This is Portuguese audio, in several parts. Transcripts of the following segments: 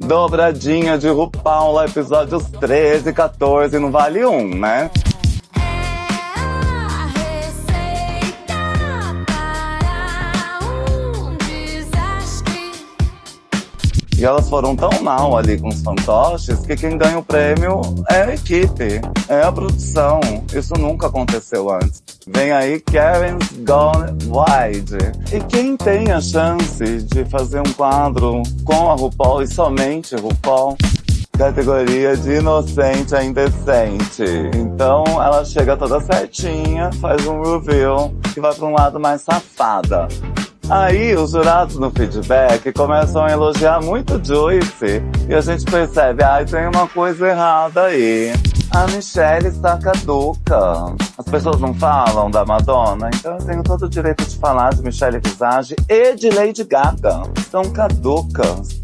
Dobradinha de RuPaul, lá, episódios 13 e 14, não vale um, né? E elas foram tão mal ali com os fantoches que quem ganha o prêmio é a equipe, é a produção. Isso nunca aconteceu antes. Vem aí Karen's Gone Wide. E quem tem a chance de fazer um quadro com a RuPaul e somente RuPaul? Categoria de inocente a indecente. Então ela chega toda certinha, faz um reveal que vai para um lado mais safada. Aí os jurados no feedback começam a elogiar muito Joyce e a gente percebe, tem uma coisa errada aí. A Michelle está caduca. As pessoas não falam da Madonna, então eu tenho todo o direito de falar de Michelle Visage e de Lady Gaga. Estão caducas.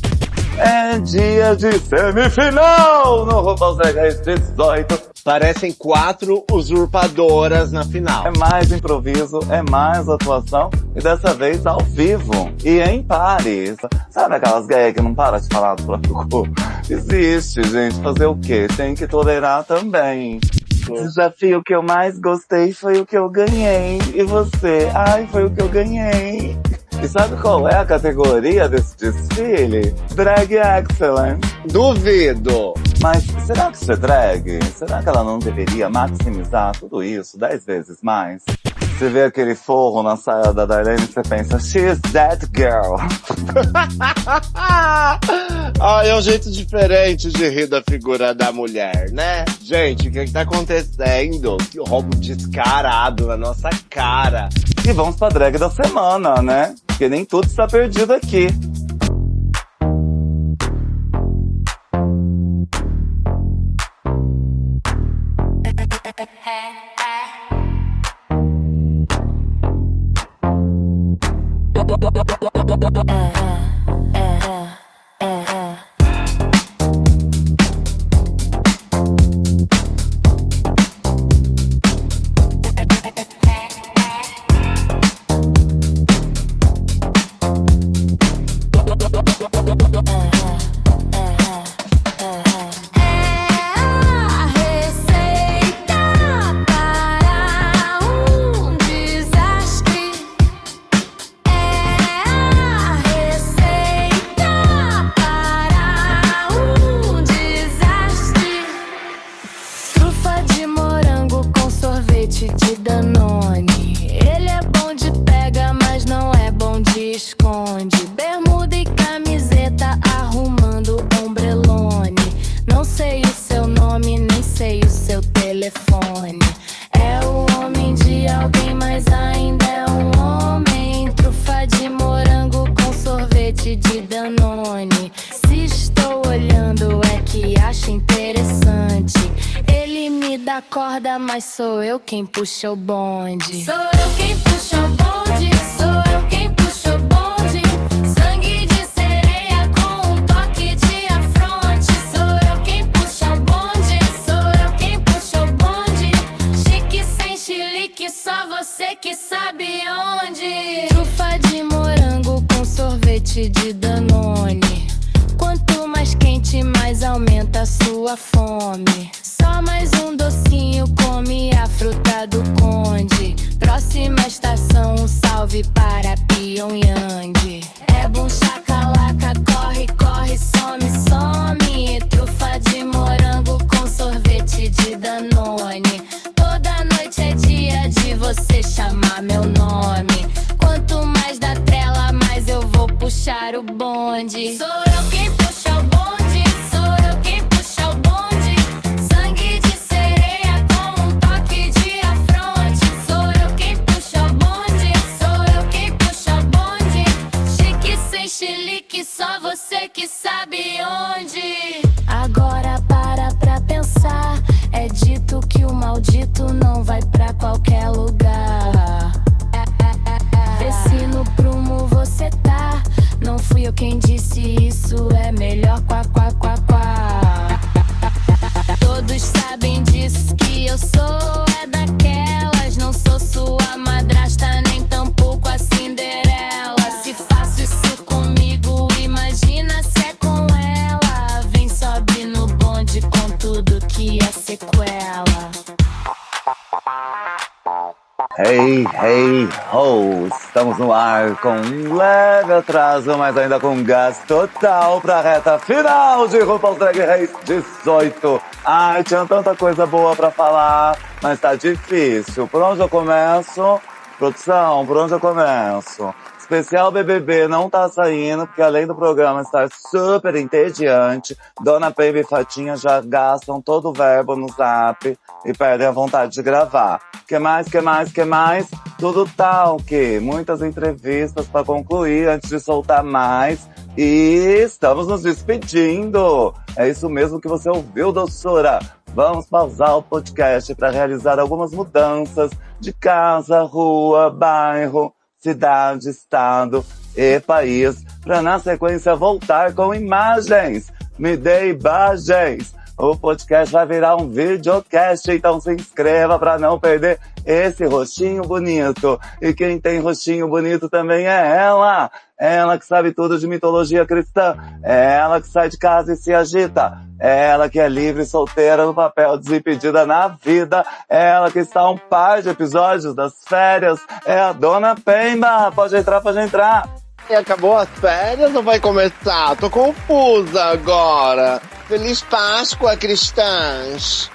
É dia de semifinal no RuPaul's Drag Race 18. Parecem 4 usurpadoras na final. É mais improviso, é mais atuação e dessa vez ao vivo e em pares. Sabe aquelas gays que não param de falar do próprio corpo? Existe, gente. Fazer o quê? Tem que tolerar também. O desafio que eu mais gostei foi o que eu ganhei. E você? Foi o que eu ganhei. E sabe qual é a categoria desse desfile? Drag Excellence. Duvido! Mas será que isso é drag? Será que ela não deveria maximizar tudo isso 10 vezes mais? Você vê aquele forro na saia da Darlene e você pensa, she's that girl. É um jeito diferente de rir da figura da mulher, né? Gente, o que tá acontecendo? Que roubo descarado na nossa cara. E vamos pra drag da semana, né? Porque nem tudo está perdido aqui. De Danone. Ele é bom de pega, mas não é bom de esconde. Bermuda e camiseta arrumando ombrelone. Não sei o seu nome, nem sei o seu telefone. É o homem de alguém, mas ainda é um homem. Trufa de morango com sorvete de Danone. Se estou olhando é que acho interessante. Ele me dá corda, mas sou eu quem puxa o bonde. Sou eu quem puxa o bonde, sou eu quem puxa o bonde. Sangue de sereia com um toque de afronte. Sou eu quem puxa o bonde, sou eu quem puxa o bonde. Chique sem chilique, só você que sabe onde. Trufa de morango com sorvete de Danone. Quanto mais quente, mais aumenta a sua fome. Só mais um docinho, come a fruta do conde. Próxima estação, um salve para Pyongyang. É bom chacalaca, corre, corre, some, some. Trufa de morango com sorvete de Danone. Toda noite é dia de você chamar meu nome. Quanto mais da trela, mais eu vou puxar o bonde. Sou eu quem puxa o bonde, sou eu quem puxa o bonde. Sangue de sereia com um toque de afronte. Sou eu quem puxa o bonde, sou eu quem puxa o bonde. Chique sem chilique, só você que sabe onde. Agora para pra pensar. É dito que o maldito não vai pra qualquer lugar. Vê se no prumo você tá. Não fui eu quem disse isso, é melhor quá, quá, quá, quá. Todos sabem disso, que eu sou é daquelas. Não sou sua madrasta, nem tampouco a Cinderela. Se faço isso comigo, imagina se é com ela. Hey, hey, ho! Estamos no ar com um leve atraso, mas ainda com gás total pra reta final de RuPaul's Drag Race 18. Ai, tinha tanta coisa boa pra falar, mas tá difícil. Por onde eu começo? Produção, por onde eu começo? Especial BBB não tá saindo, porque além do programa estar super entediante, Dona Pembe e Fatinha já gastam todo o verbo no zap e perdem a vontade de gravar. Que mais? Tudo tá o quê? Muitas entrevistas para concluir antes de soltar mais. E estamos nos despedindo. É isso mesmo que você ouviu, doçura. Vamos pausar o podcast para realizar algumas mudanças de casa, rua, bairro, cidade, estado e país, para na sequência voltar com imagens. Me dê imagens. O podcast vai virar um videocast, então se inscreva para não perder esse rostinho bonito. E quem tem rostinho bonito também é ela. Ela que sabe tudo de mitologia cristã. Ela que sai de casa e se agita. Ela que é livre e solteira no papel, desimpedida na vida. Ela que está a um par de episódios das férias. É a Dona Pemba. Pode entrar. E acabou as férias ou vai começar? Tô confusa agora. Feliz Páscoa, cristãs!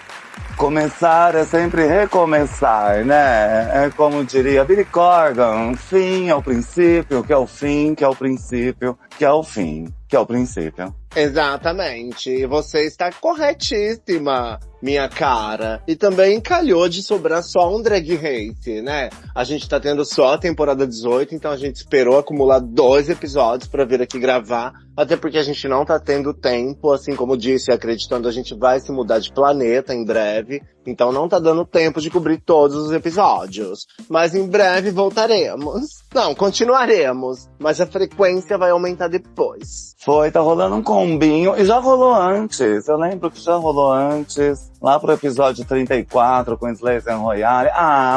Começar é sempre recomeçar, né? É como diria Billy Corgan, fim é o princípio, que é o fim, que é o princípio, que é o fim, que é o princípio. Exatamente, e você está corretíssima, minha cara. E também calhou de sobrar só um Drag Race, né? A gente tá tendo só a temporada 18, então a gente esperou acumular 2 episódios pra vir aqui gravar, até porque a gente não tá tendo tempo, assim como disse, acreditando, a gente vai se mudar de planeta em breve, então não tá dando tempo de cobrir todos os episódios. Mas em breve voltaremos. Não, continuaremos, mas a frequência vai aumentar depois. Tá rolando um combinho, e já rolou antes, eu lembro que já rolou antes, lá pro episódio 34 com Slays and Royale.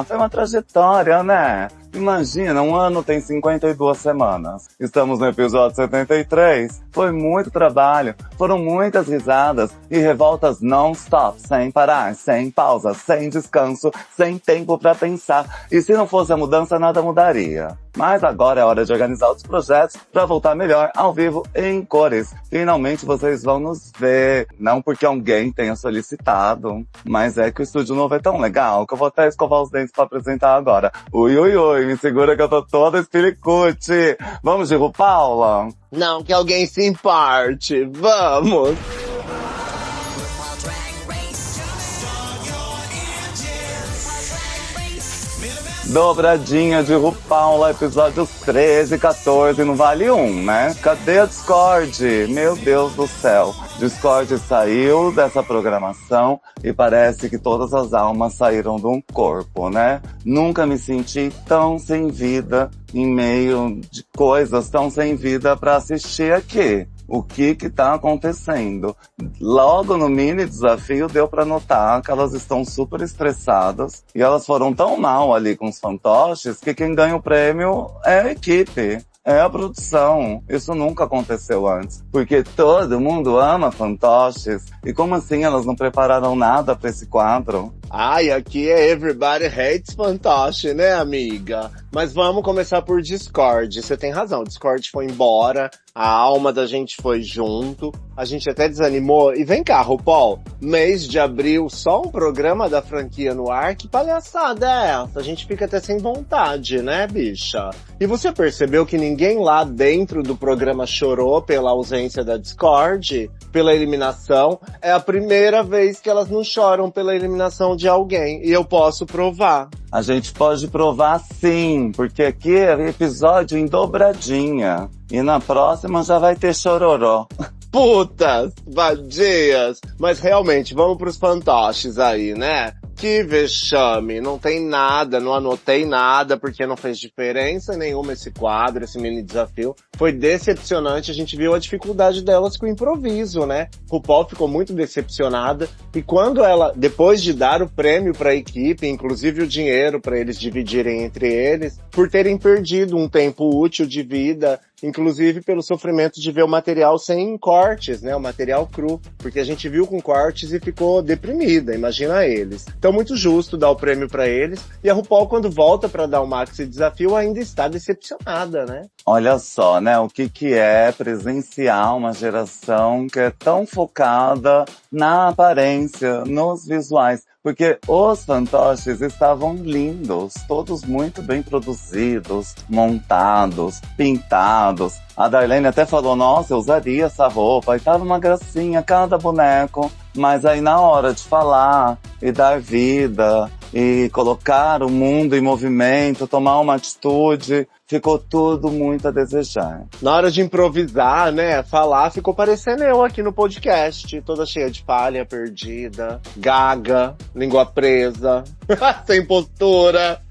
Foi uma trajetória, né? Imagina, um ano tem 52 semanas. Estamos no episódio 73. Foi muito trabalho, foram muitas risadas e revoltas non-stop, sem parar, sem pausa, sem descanso, sem tempo pra pensar. E se não fosse a mudança, nada mudaria. Mas agora é hora de organizar os projetos pra voltar melhor ao vivo em cores. Finalmente vocês vão nos ver. Não porque alguém tenha solicitado, mas é que o estúdio novo é tão legal que eu vou até escovar os dentes pra apresentar agora. Ui, me segura que eu tô toda espiricute. Vamos de RuPaula? Não que alguém se importe. Vamos! Dobradinha de RuPaula, episódios 13 e 14, não vale um, né? Cadê a Discord? Meu Deus do céu. Discord saiu dessa programação e parece que todas as almas saíram de um corpo, né? Nunca me senti tão sem vida em meio de coisas tão sem vida pra assistir aqui. O que tá acontecendo? Logo no mini desafio deu pra notar que elas estão super estressadas e elas foram tão mal ali com os fantoches que quem ganha o prêmio é a equipe. É a produção. Isso nunca aconteceu antes. Porque todo mundo ama fantoches. E como assim elas não prepararam nada pra esse quadro? Ai, aqui é Everybody Hates Fantoche, né, amiga? Mas vamos começar por Discord. Você tem razão, Discord foi embora, a alma da gente foi junto, a gente até desanimou. E vem cá, RuPaul, mês de abril, só um programa da franquia no ar? Que palhaçada é essa? A gente fica até sem vontade, né, bicha? E você percebeu que ninguém lá dentro do programa chorou pela ausência da Discord? Pela eliminação? É a primeira vez que elas não choram pela eliminação de alguém. E eu posso provar. A gente pode provar sim, porque aqui é episódio em dobradinha. E na próxima já vai ter chororó. Putas, vadias. Mas realmente, vamos pros fantoches aí, né? Que vexame, não tem nada, não anotei nada, porque não fez diferença nenhuma esse quadro, esse mini desafio. Foi decepcionante, a gente viu a dificuldade delas com o improviso, né? RuPaul ficou muito decepcionada, e quando ela, depois de dar o prêmio pra equipe, inclusive o dinheiro pra eles dividirem entre eles, por terem perdido um tempo útil de vida inclusive pelo sofrimento de ver o material sem cortes, né? O material cru, porque a gente viu com cortes e ficou deprimida, imagina eles. Então muito justo dar o prêmio pra eles, e a RuPaul quando volta pra dar o Maxi Desafio ainda está decepcionada, né? Olha só, né, o que é presenciar uma geração que é tão focada na aparência, nos visuais. Porque os fantoches estavam lindos, todos muito bem produzidos, montados, pintados. A Darlene até falou, nossa, eu usaria essa roupa. E tava uma gracinha, cada boneco. Mas aí na hora de falar e dar vida e colocar o mundo em movimento, tomar uma atitude, ficou tudo muito a desejar. Na hora de improvisar, né, falar, ficou parecendo eu aqui no podcast, toda cheia de falha, perdida, gaga, língua presa, sem postura,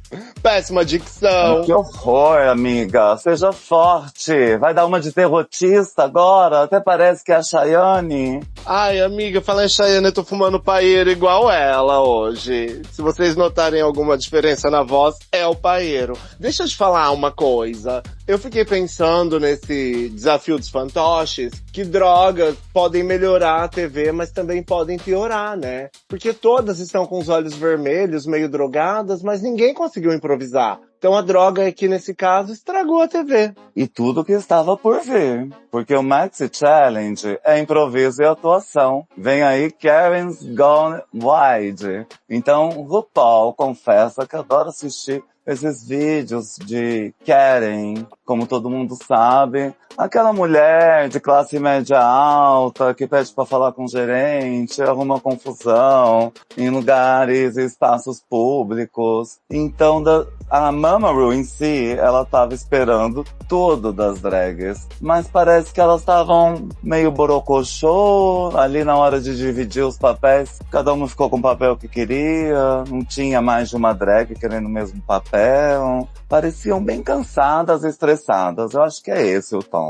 péssima dicção. Que horror, amiga. Seja forte. Vai dar uma de derrotista agora? Até parece que é a Chayane. Ai, amiga, falando em Chayane, eu tô fumando paeiro igual ela hoje. Se vocês notarem alguma diferença na voz, é o paeiro. Deixa eu te falar uma coisa. Eu fiquei pensando nesse desafio dos fantoches, que drogas podem melhorar a TV, mas também podem piorar, né? Porque todas estão com os olhos vermelhos, meio drogadas, mas ninguém conseguiu improvisar. Então a droga aqui, nesse caso, estragou a TV. E tudo que estava por vir. Porque o Maxi Challenge é improviso e atuação. Vem aí Karen's Gone Wide. Então, RuPaul confessa que adora assistir esses vídeos de Karen, como todo mundo sabe. Aquela mulher de classe média alta que pede pra falar com o gerente, arruma confusão em lugares e espaços públicos. Então, a Mama Ru em si, ela tava esperando tudo das drags. Mas parece que elas estavam meio borocochô, ali na hora de dividir os papéis. Cada uma ficou com o papel que queria, não tinha mais de uma drag querendo o mesmo papel. Pareciam bem cansadas e estressadas. Eu acho que é esse o tom.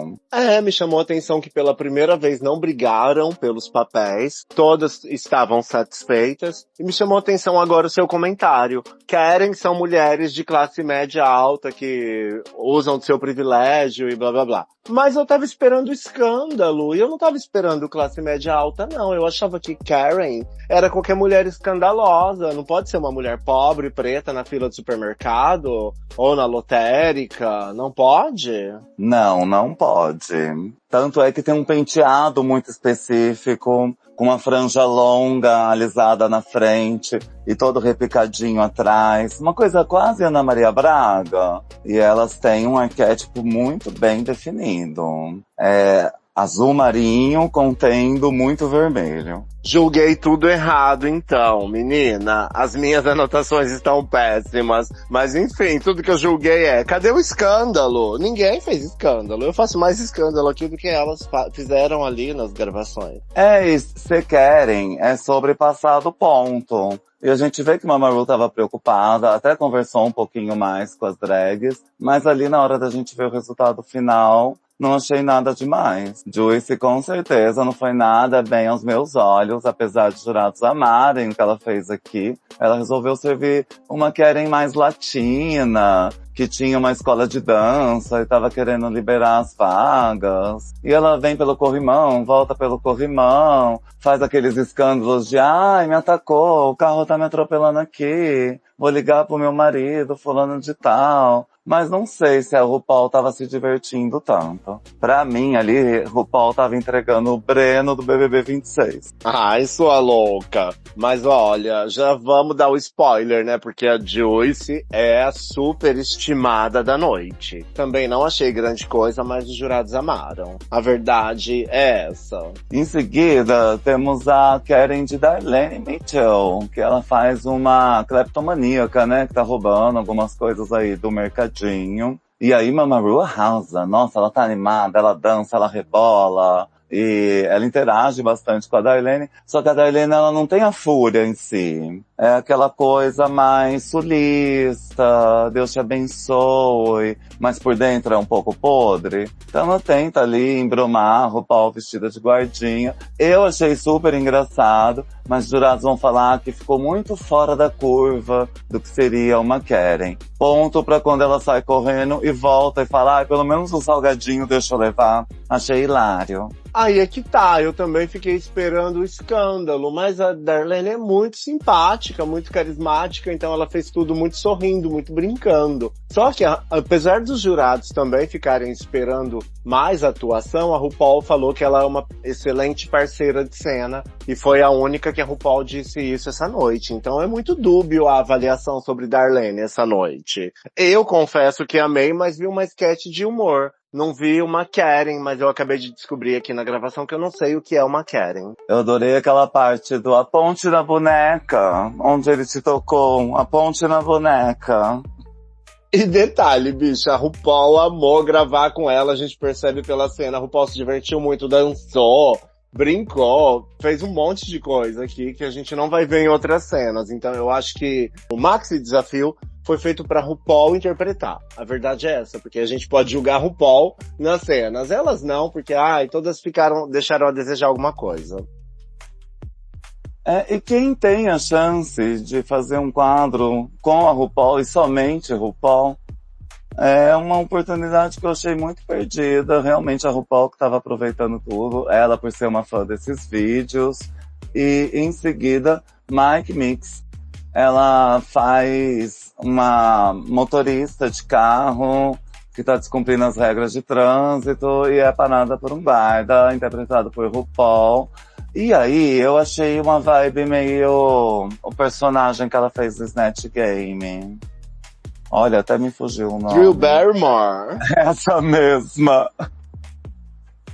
Me chamou a atenção que pela primeira vez não brigaram pelos papéis. Todas estavam satisfeitas. E me chamou a atenção agora o seu comentário. Karen são mulheres de classe média alta que usam do seu privilégio e blá blá blá. Mas eu tava esperando escândalo, e eu não tava esperando classe média alta, não. Eu achava que Karen era qualquer mulher escandalosa. Não pode ser uma mulher pobre, preta, na fila do supermercado, ou na lotérica. Não pode? Não, não pode. Tanto é que tem um penteado muito específico, com uma franja longa, alisada na frente e todo repicadinho atrás. Uma coisa quase Ana Maria Braga. E elas têm um arquétipo muito bem definido. É azul marinho contendo muito vermelho. Julguei tudo errado então, menina. As minhas anotações estão péssimas. Mas enfim, tudo que eu julguei cadê o escândalo? Ninguém fez escândalo. Eu faço mais escândalo aqui do que elas fizeram ali nas gravações. Se querem, é sobre passar do ponto. E a gente vê que Mama Ru tava preocupada, até conversou um pouquinho mais com as drags, mas ali na hora da gente ver o resultado final, não achei nada demais. Juicy com certeza não foi nada bem aos meus olhos, apesar de jurados amarem o que ela fez aqui. Ela resolveu servir uma Karen mais latina, que tinha uma escola de dança e tava querendo liberar as vagas. E ela vem pelo corrimão, volta pelo corrimão, faz aqueles escândalos de ai, me atacou, o carro tá me atropelando aqui, vou ligar pro meu marido, fulano de tal. Mas não sei se a RuPaul tava se divertindo tanto. Pra mim, ali, RuPaul tava entregando o Breno do BBB 26. Ai, sua louca. Mas olha, já vamos dar o spoiler, né? Porque a Juicy é a super estimada da noite. Também não achei grande coisa, mas os jurados amaram. A verdade é essa. Em seguida, temos a Karen de Darlene Mitchell, que ela faz uma cleptomaníaca, né? Que tá roubando algumas coisas aí do mercadinho. E aí Mama Ru arrasa. Nossa, ela tá animada, ela dança, ela rebola. E ela interage bastante com a Darlene. Só que a Darlene, ela não tem a fúria em si. É aquela coisa mais sulista, Deus te abençoe, mas por dentro é um pouco podre. Então ela tenta ali embromar a RuPaul vestida de guardinha. Eu achei super engraçado, mas os jurados vão falar que ficou muito fora da curva do que seria uma Karen. Ponto pra quando ela sai correndo e volta e fala, pelo menos um salgadinho deixa eu levar. Achei hilário. Aí é que tá, eu também fiquei esperando o escândalo, mas a Darlene é muito simpática, muito carismática, então ela fez tudo muito sorrindo, muito brincando. Só que, apesar dos jurados também ficarem esperando mais atuação, a RuPaul falou que ela é uma excelente parceira de cena, e foi a única que a RuPaul disse isso essa noite. Então é muito dúbio a avaliação sobre Darlene essa noite. Eu confesso que amei, mas vi uma sketch de humor. Não vi uma Karen, mas eu acabei de descobrir aqui na gravação que eu não sei o que é uma Karen. Eu adorei aquela parte do A Ponte na Boneca, onde ele te tocou, a ponte na boneca. E detalhe, bicha, a RuPaul amou gravar com ela, a gente percebe pela cena, a RuPaul se divertiu muito, dançou, brincou, fez um monte de coisa aqui que a gente não vai ver em outras cenas. Então eu acho que o maxi desafio foi feito pra RuPaul interpretar. A verdade é essa, porque a gente pode julgar a RuPaul nas cenas. Elas não, porque todas deixaram a desejar alguma coisa. E quem tem a chance de fazer um quadro com a RuPaul e somente RuPaul, é uma oportunidade que eu achei muito perdida. Realmente a RuPaul que estava aproveitando tudo, ela por ser uma fã desses vídeos. E em seguida, Mike Mix. Ela faz uma motorista de carro que tá descumprindo as regras de trânsito e é parada por um guarda, interpretado por RuPaul. E aí, eu achei uma vibe meio o personagem que ela fez no Snatch Game. Olha, até me fugiu o nome. Drew Barrymore. Essa mesma.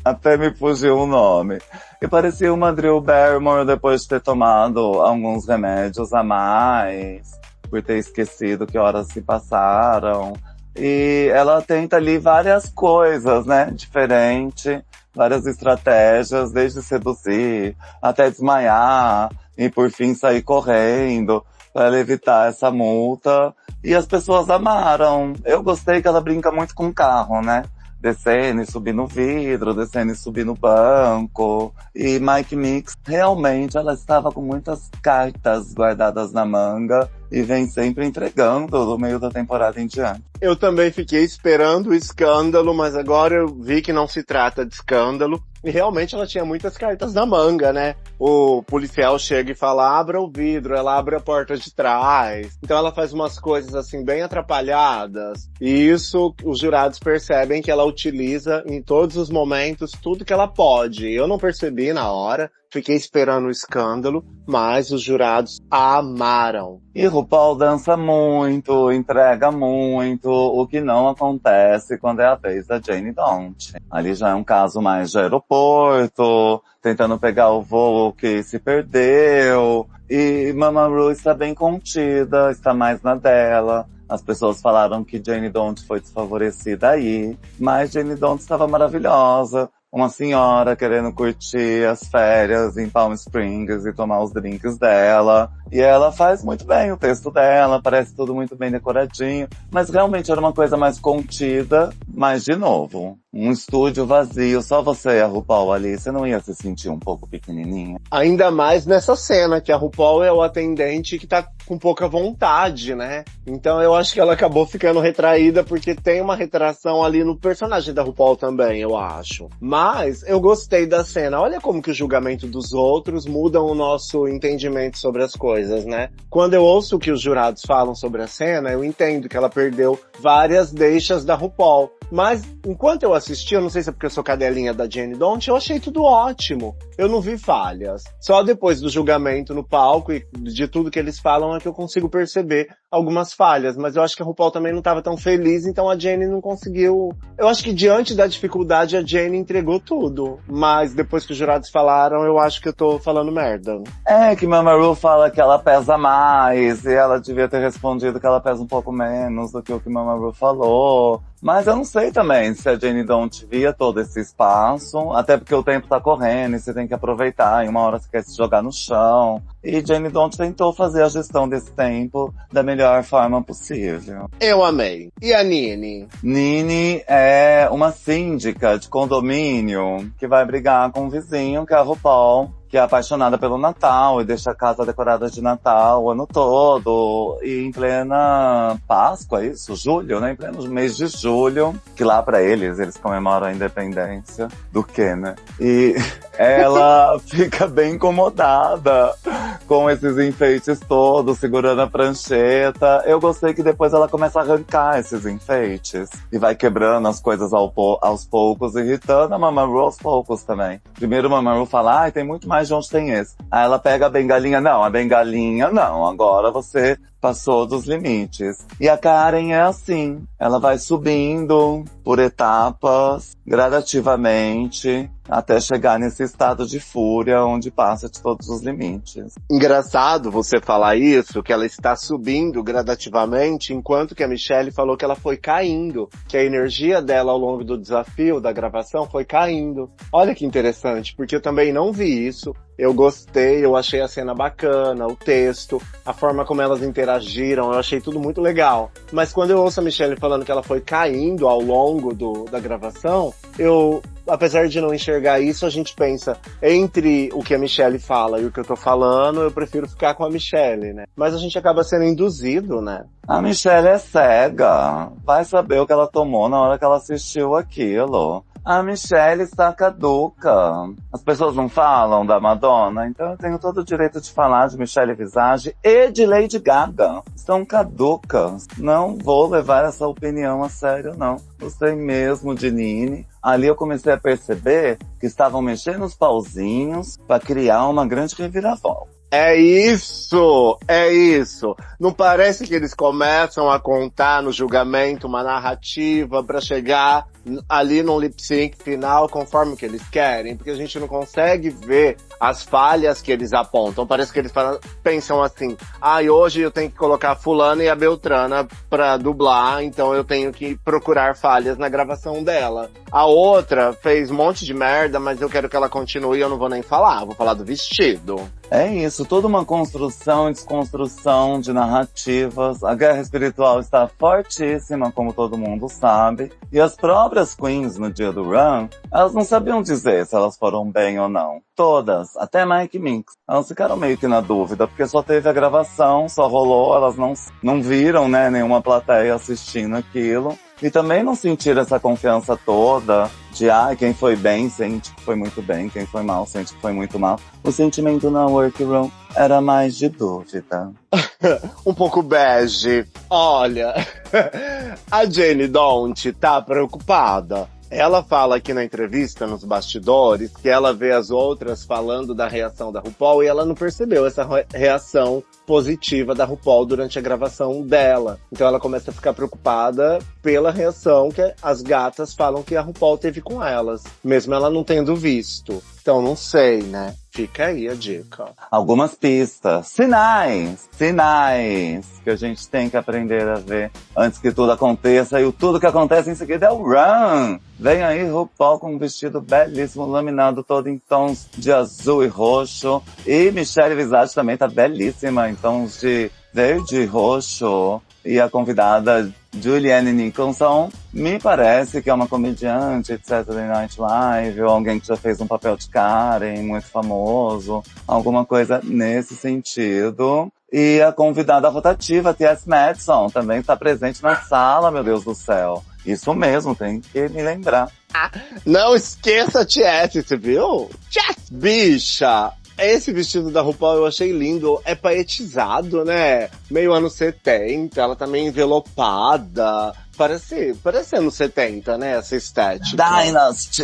Até me fugiu o nome. E parecia uma Drew Barrymore depois de ter tomado alguns remédios a mais, por ter esquecido que horas se passaram. E ela tenta ali várias coisas, né, diferente, várias estratégias, desde seduzir, até desmaiar, e por fim sair correndo, para evitar essa multa. E as pessoas amaram. Eu gostei que ela brinca muito com o carro, né? Descendo e subindo o vidro, descendo e subindo o banco. E Mike Mix, realmente, ela estava com muitas cartas guardadas na manga e vem sempre entregando no meio da temporada em diante. Eu também fiquei esperando o escândalo, mas agora eu vi que não se trata de escândalo. E realmente ela tinha muitas cartas na manga, né? O policial chega e fala, abra o vidro, ela abre a porta de trás. Então ela faz umas coisas assim bem atrapalhadas. E isso os jurados percebem que ela utiliza em todos os momentos tudo que ela pode. Eu não percebi na hora. Fiquei esperando o escândalo, mas os jurados amaram. E RuPaul dança muito, entrega muito, o que não acontece quando é a vez da Jane Don't. Ali já é um caso mais de aeroporto, tentando pegar o voo que se perdeu. E Mama Ru está bem contida, está mais na dela. As pessoas falaram que Jane Don't foi desfavorecida aí, mas Jane Don't estava maravilhosa. Uma senhora querendo curtir as férias em Palm Springs e tomar os drinks dela. E ela faz muito bem o texto dela, parece tudo muito bem decoradinho. Mas realmente era uma coisa mais contida, mas de novo, um estúdio vazio, só você e a RuPaul ali, você não ia se sentir um pouco pequenininha? Ainda mais nessa cena, que a RuPaul é o atendente que tá com pouca vontade, né? Então eu acho que ela acabou ficando retraída porque tem uma retração ali no personagem da RuPaul também, eu acho. Mas eu gostei da cena. Olha como que o julgamento dos outros mudam o nosso entendimento sobre as coisas, né? Quando eu ouço o que os jurados falam sobre a cena, eu entendo que ela perdeu várias deixas da RuPaul. Mas, enquanto eu assisti, eu não sei se é porque eu sou cadelinha da Jane Don't, eu achei tudo ótimo. Eu não vi falhas. Só depois do julgamento no palco e de tudo que eles falam é que eu consigo perceber algumas falhas. Mas eu acho que a RuPaul também não estava tão feliz, então a Jane não conseguiu... Eu acho que diante da dificuldade a Jane entregou tudo. Mas depois que os jurados falaram, eu acho que eu tô falando merda. É que Mama Ru fala que ela pesa mais, e ela devia ter respondido que ela pesa um pouco menos do que o que Mama Ru falou. Mas eu não sei também se a Jenny Don't via todo esse espaço, até porque o tempo tá correndo e você tem que aproveitar, e uma hora você quer se jogar no chão. E Jenny Don't tentou fazer a gestão desse tempo da melhor forma possível. Eu amei. E a Nini? Nini é uma síndica de condomínio que vai brigar com o vizinho, que é a RuPaul, que é apaixonada pelo Natal e deixa a casa decorada de Natal o ano todo. E em plena Páscoa, isso? Julho, né? Em pleno mês de julho, que lá pra eles comemoram a independência do quê, né? E ela fica bem incomodada com esses enfeites todos, segurando a prancheta. Eu gostei que depois ela começa a arrancar esses enfeites e vai quebrando as coisas aos poucos, irritando a Mama Ru aos poucos também. Primeiro a Mama Ru fala, ai, tem muito mais de onde tem esse. Aí ela pega a bengalinha, não, a bengalinha não, agora você passou dos limites. E a Karen é assim, ela vai subindo por etapas, gradativamente, até chegar nesse estado de fúria onde passa de todos os limites. Engraçado você falar isso, que ela está subindo gradativamente, enquanto que a Michelle falou que ela foi caindo, que a energia dela ao longo do desafio da gravação foi caindo. Olha que interessante, porque eu também não vi isso. Eu gostei, eu achei a cena bacana, o texto, a forma como elas interagiram, eu achei tudo muito legal. Mas quando eu ouço a Michelle falando que ela foi caindo ao longo da gravação, apesar de não enxergar isso, a gente pensa, entre o que a Michelle fala e o que eu tô falando, eu prefiro ficar com a Michelle, né? Mas a gente acaba sendo induzido, né? A Michelle é cega. Vai saber o que ela tomou na hora que ela assistiu aquilo. A Michelle está caduca. As pessoas não falam da Madonna, então eu tenho todo o direito de falar de Michelle Visage e de Lady Gaga. Estão caducas. Não vou levar essa opinião a sério, não. Gostei mesmo de Nini. Ali eu comecei a perceber que estavam mexendo os pauzinhos para criar uma grande reviravolta. É isso! É isso! Não parece que eles começam a contar no julgamento uma narrativa pra chegar ali num lip sync final conforme que eles querem? Porque a gente não consegue ver as falhas que eles apontam. Parece que eles pensam assim, hoje eu tenho que colocar a fulana e a Beltrana pra dublar, então eu tenho que procurar falhas na gravação dela. A outra fez um monte de merda, mas eu quero que ela continue e eu não vou nem falar, vou falar do vestido. É isso, toda uma construção e desconstrução de narrativas. A guerra espiritual está fortíssima, como todo mundo sabe. E as próprias queens no dia do run, elas não sabiam dizer se elas foram bem ou não. Todas, até Mike Minx. Elas ficaram meio que na dúvida, porque só teve a gravação, só rolou, elas não viram, né, nenhuma plateia assistindo aquilo. E também não sentiram essa confiança toda de, quem foi bem sente que foi muito bem, quem foi mal sente que foi muito mal. O sentimento na workroom era mais de dúvida. Um pouco bege. Olha, a Jenny Don't tá preocupada. Ela fala aqui na entrevista, nos bastidores, que ela vê as outras falando da reação da RuPaul e ela não percebeu essa reação positiva da RuPaul durante a gravação dela. Então ela começa a ficar preocupada pela reação que as gatas falam que a RuPaul teve com elas, mesmo ela não tendo visto. Então não sei, né? Fica aí a dica. Algumas pistas, sinais que a gente tem que aprender a ver antes que tudo aconteça. E tudo que acontece em seguida é o run. Vem aí RuPaul com um vestido belíssimo, laminado todo em tons de azul e roxo. E Michelle Visage também tá belíssima em tons de verde e roxo. E a convidada Julianne Nicholson me parece que é uma comediante, etc. de Night Live, ou alguém que já fez um papel de Karen, muito famoso, alguma coisa nesse sentido. E a convidada rotativa, T.S. Madison, também está presente na sala, meu Deus do céu. Isso mesmo, tem que me lembrar. Não esqueça a T.S., você viu? T.S., bicha! Esse vestido da RuPaul eu achei lindo, é paetizado, né? Meio anos 70, ela tá meio envelopada. Parece anos 70, né? Essa estética. Dynasty!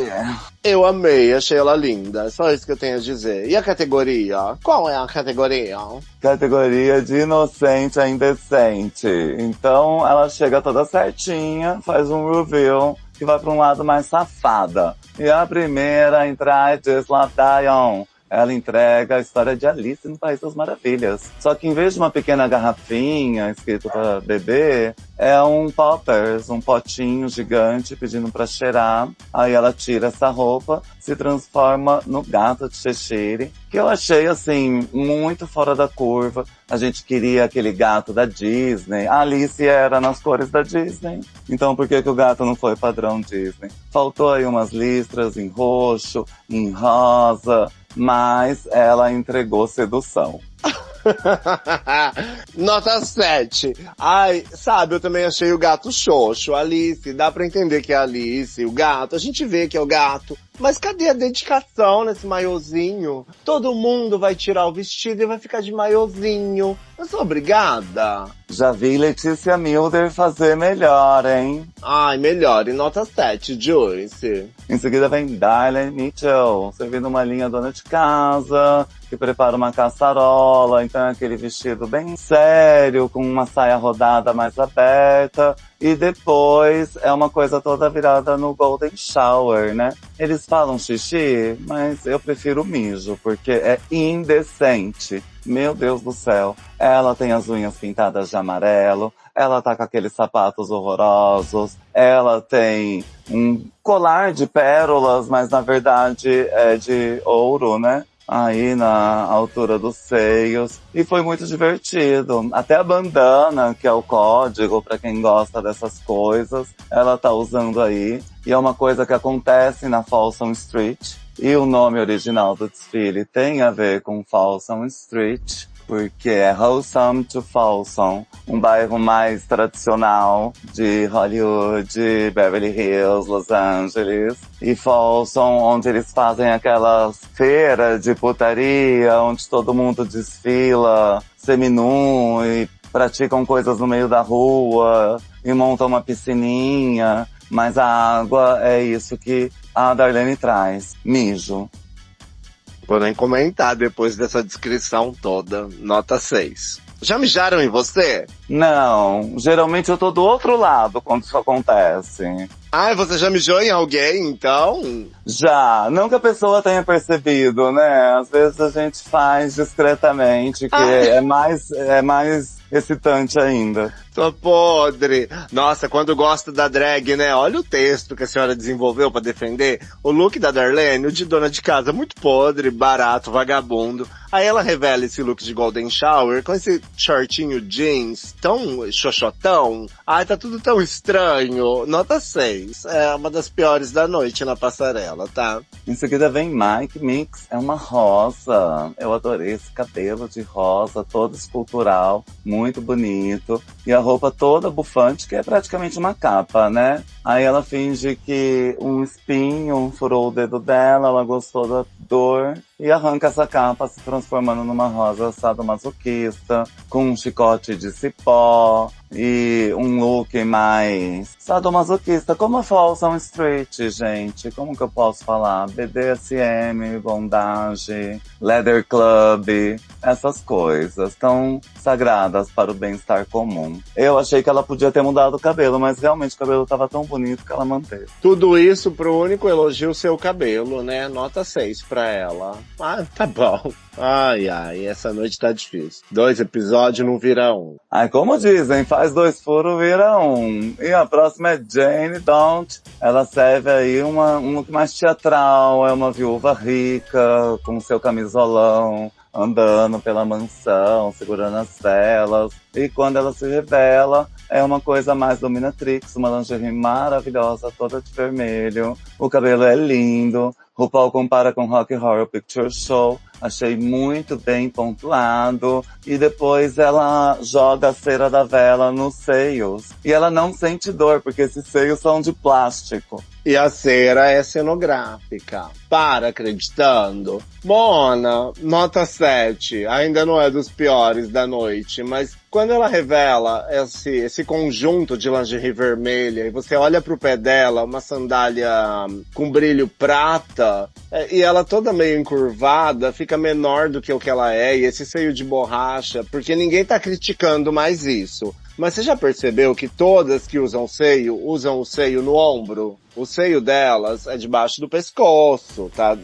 Eu amei, achei ela linda. É só isso que eu tenho a dizer. E a categoria? Qual é a categoria? Categoria de inocente a indecente. Então ela chega toda certinha, faz um reveal que vai pra um lado mais safada. E a primeira a entrar é Gisela Dion. Ela entrega a história de Alice no País das Maravilhas. Só que em vez de uma pequena garrafinha escrito para beber, é um poppers, um potinho gigante pedindo pra cheirar. Aí ela tira essa roupa, se transforma no gato de Cheshire, que eu achei, assim, muito fora da curva. A gente queria aquele gato da Disney. A Alice era nas cores da Disney. Então por que que o gato não foi padrão Disney? Faltou aí umas listras em roxo, em rosa, mas ela entregou sedução. Nota 7. Ai, sabe, eu também achei o gato xoxo. Alice, dá pra entender que é a Alice, o gato. A gente vê que é o gato. Mas cadê a dedicação nesse maiozinho? Todo mundo vai tirar o vestido e vai ficar de maiozinho. Eu sou obrigada. Já vi Letícia Milder fazer melhor, hein? Ai, melhor. E nota 7, Joyce. Em seguida vem Darlene Mitchell, servindo uma linha dona de casa, que prepara uma caçarola, então é aquele vestido bem sério, com uma saia rodada mais aberta. E depois é uma coisa toda virada no Golden Shower, né? Eles falam xixi, mas eu prefiro mijo, porque é indecente. Meu Deus do céu. Ela tem as unhas pintadas de amarelo, ela tá com aqueles sapatos horrorosos, ela tem um colar de pérolas, mas na verdade é de ouro, né? Aí na altura dos seios. E foi muito divertido. Até a bandana, que é o código pra quem gosta dessas coisas, ela tá usando aí. E é uma coisa que acontece na Folsom Street. E o nome original do desfile tem a ver com Folsom Street, porque é Wholesome to Folsom, um bairro mais tradicional de Hollywood, Beverly Hills, Los Angeles, e Folsom, onde eles fazem aquelas feiras de putaria, onde todo mundo desfila seminu e praticam coisas no meio da rua, e montam uma piscininha, mas a água é isso que a Darlene traz, mijo. Vou nem comentar depois dessa descrição toda. Nota 6. Já mijaram em você? Não, geralmente eu tô do outro lado quando isso acontece. Ai, você já mijou em alguém, então? Já, não que a pessoa tenha percebido, né? Às vezes a gente faz discretamente, que é mais excitante ainda. Tô podre. Nossa, quando gosto da drag, né? Olha o texto que a senhora desenvolveu pra defender. O look da Darlene, o de dona de casa, muito podre, barato, vagabundo. Aí ela revela esse look de Golden Shower com esse shortinho jeans tão xoxotão. Ai, tá tudo tão estranho. Nota 6. É uma das piores da noite na passarela, tá? Em seguida vem Mike Mix, é uma rosa. Eu adorei esse cabelo de rosa, todo escultural, muito bonito. E a roupa toda bufante, que é praticamente uma capa, né? Aí ela finge que um espinho furou o dedo dela, ela gostou da dor e arranca essa capa, se transformando numa rosa sadomasoquista, com um chicote de cipó e um look mais sadomasoquista, como a Folsom Street, gente. Como que eu posso falar? BDSM, bondage, leather club, essas coisas tão sagradas para o bem-estar comum. Eu achei que ela podia ter mudado o cabelo, mas realmente o cabelo tava tão bonito que ela manteve. Tudo isso pro único elogio seu cabelo, né? Nota 6 pra ela. Ah, tá bom. Ai, essa noite tá difícil. 2 episódios não vira um. Ai, como dizem, faz 2 furos, vira um. E a próxima é Jane Don't. Ela serve aí um look mais teatral, é uma viúva rica, com seu camisolão, andando pela mansão, segurando as velas. E quando ela se revela, é uma coisa mais dominatrix, uma lingerie maravilhosa, toda de vermelho. O cabelo é lindo. RuPaul compara com Rock Horror Picture Show. Achei muito bem pontuado. E depois ela joga a cera da vela nos seios. E ela não sente dor, porque esses seios são de plástico. E a cera é cenográfica. Para acreditando. Mona, nota 7. Ainda não é dos piores da noite, mas quando ela revela esse conjunto de lingerie vermelha e você olha pro pé dela, uma sandália com brilho prata, e ela toda meio encurvada, fica menor do que o que ela é, e esse seio de borracha, porque ninguém tá criticando mais isso. Mas você já percebeu que todas que usam o seio no ombro? O seio delas é debaixo do pescoço, tá?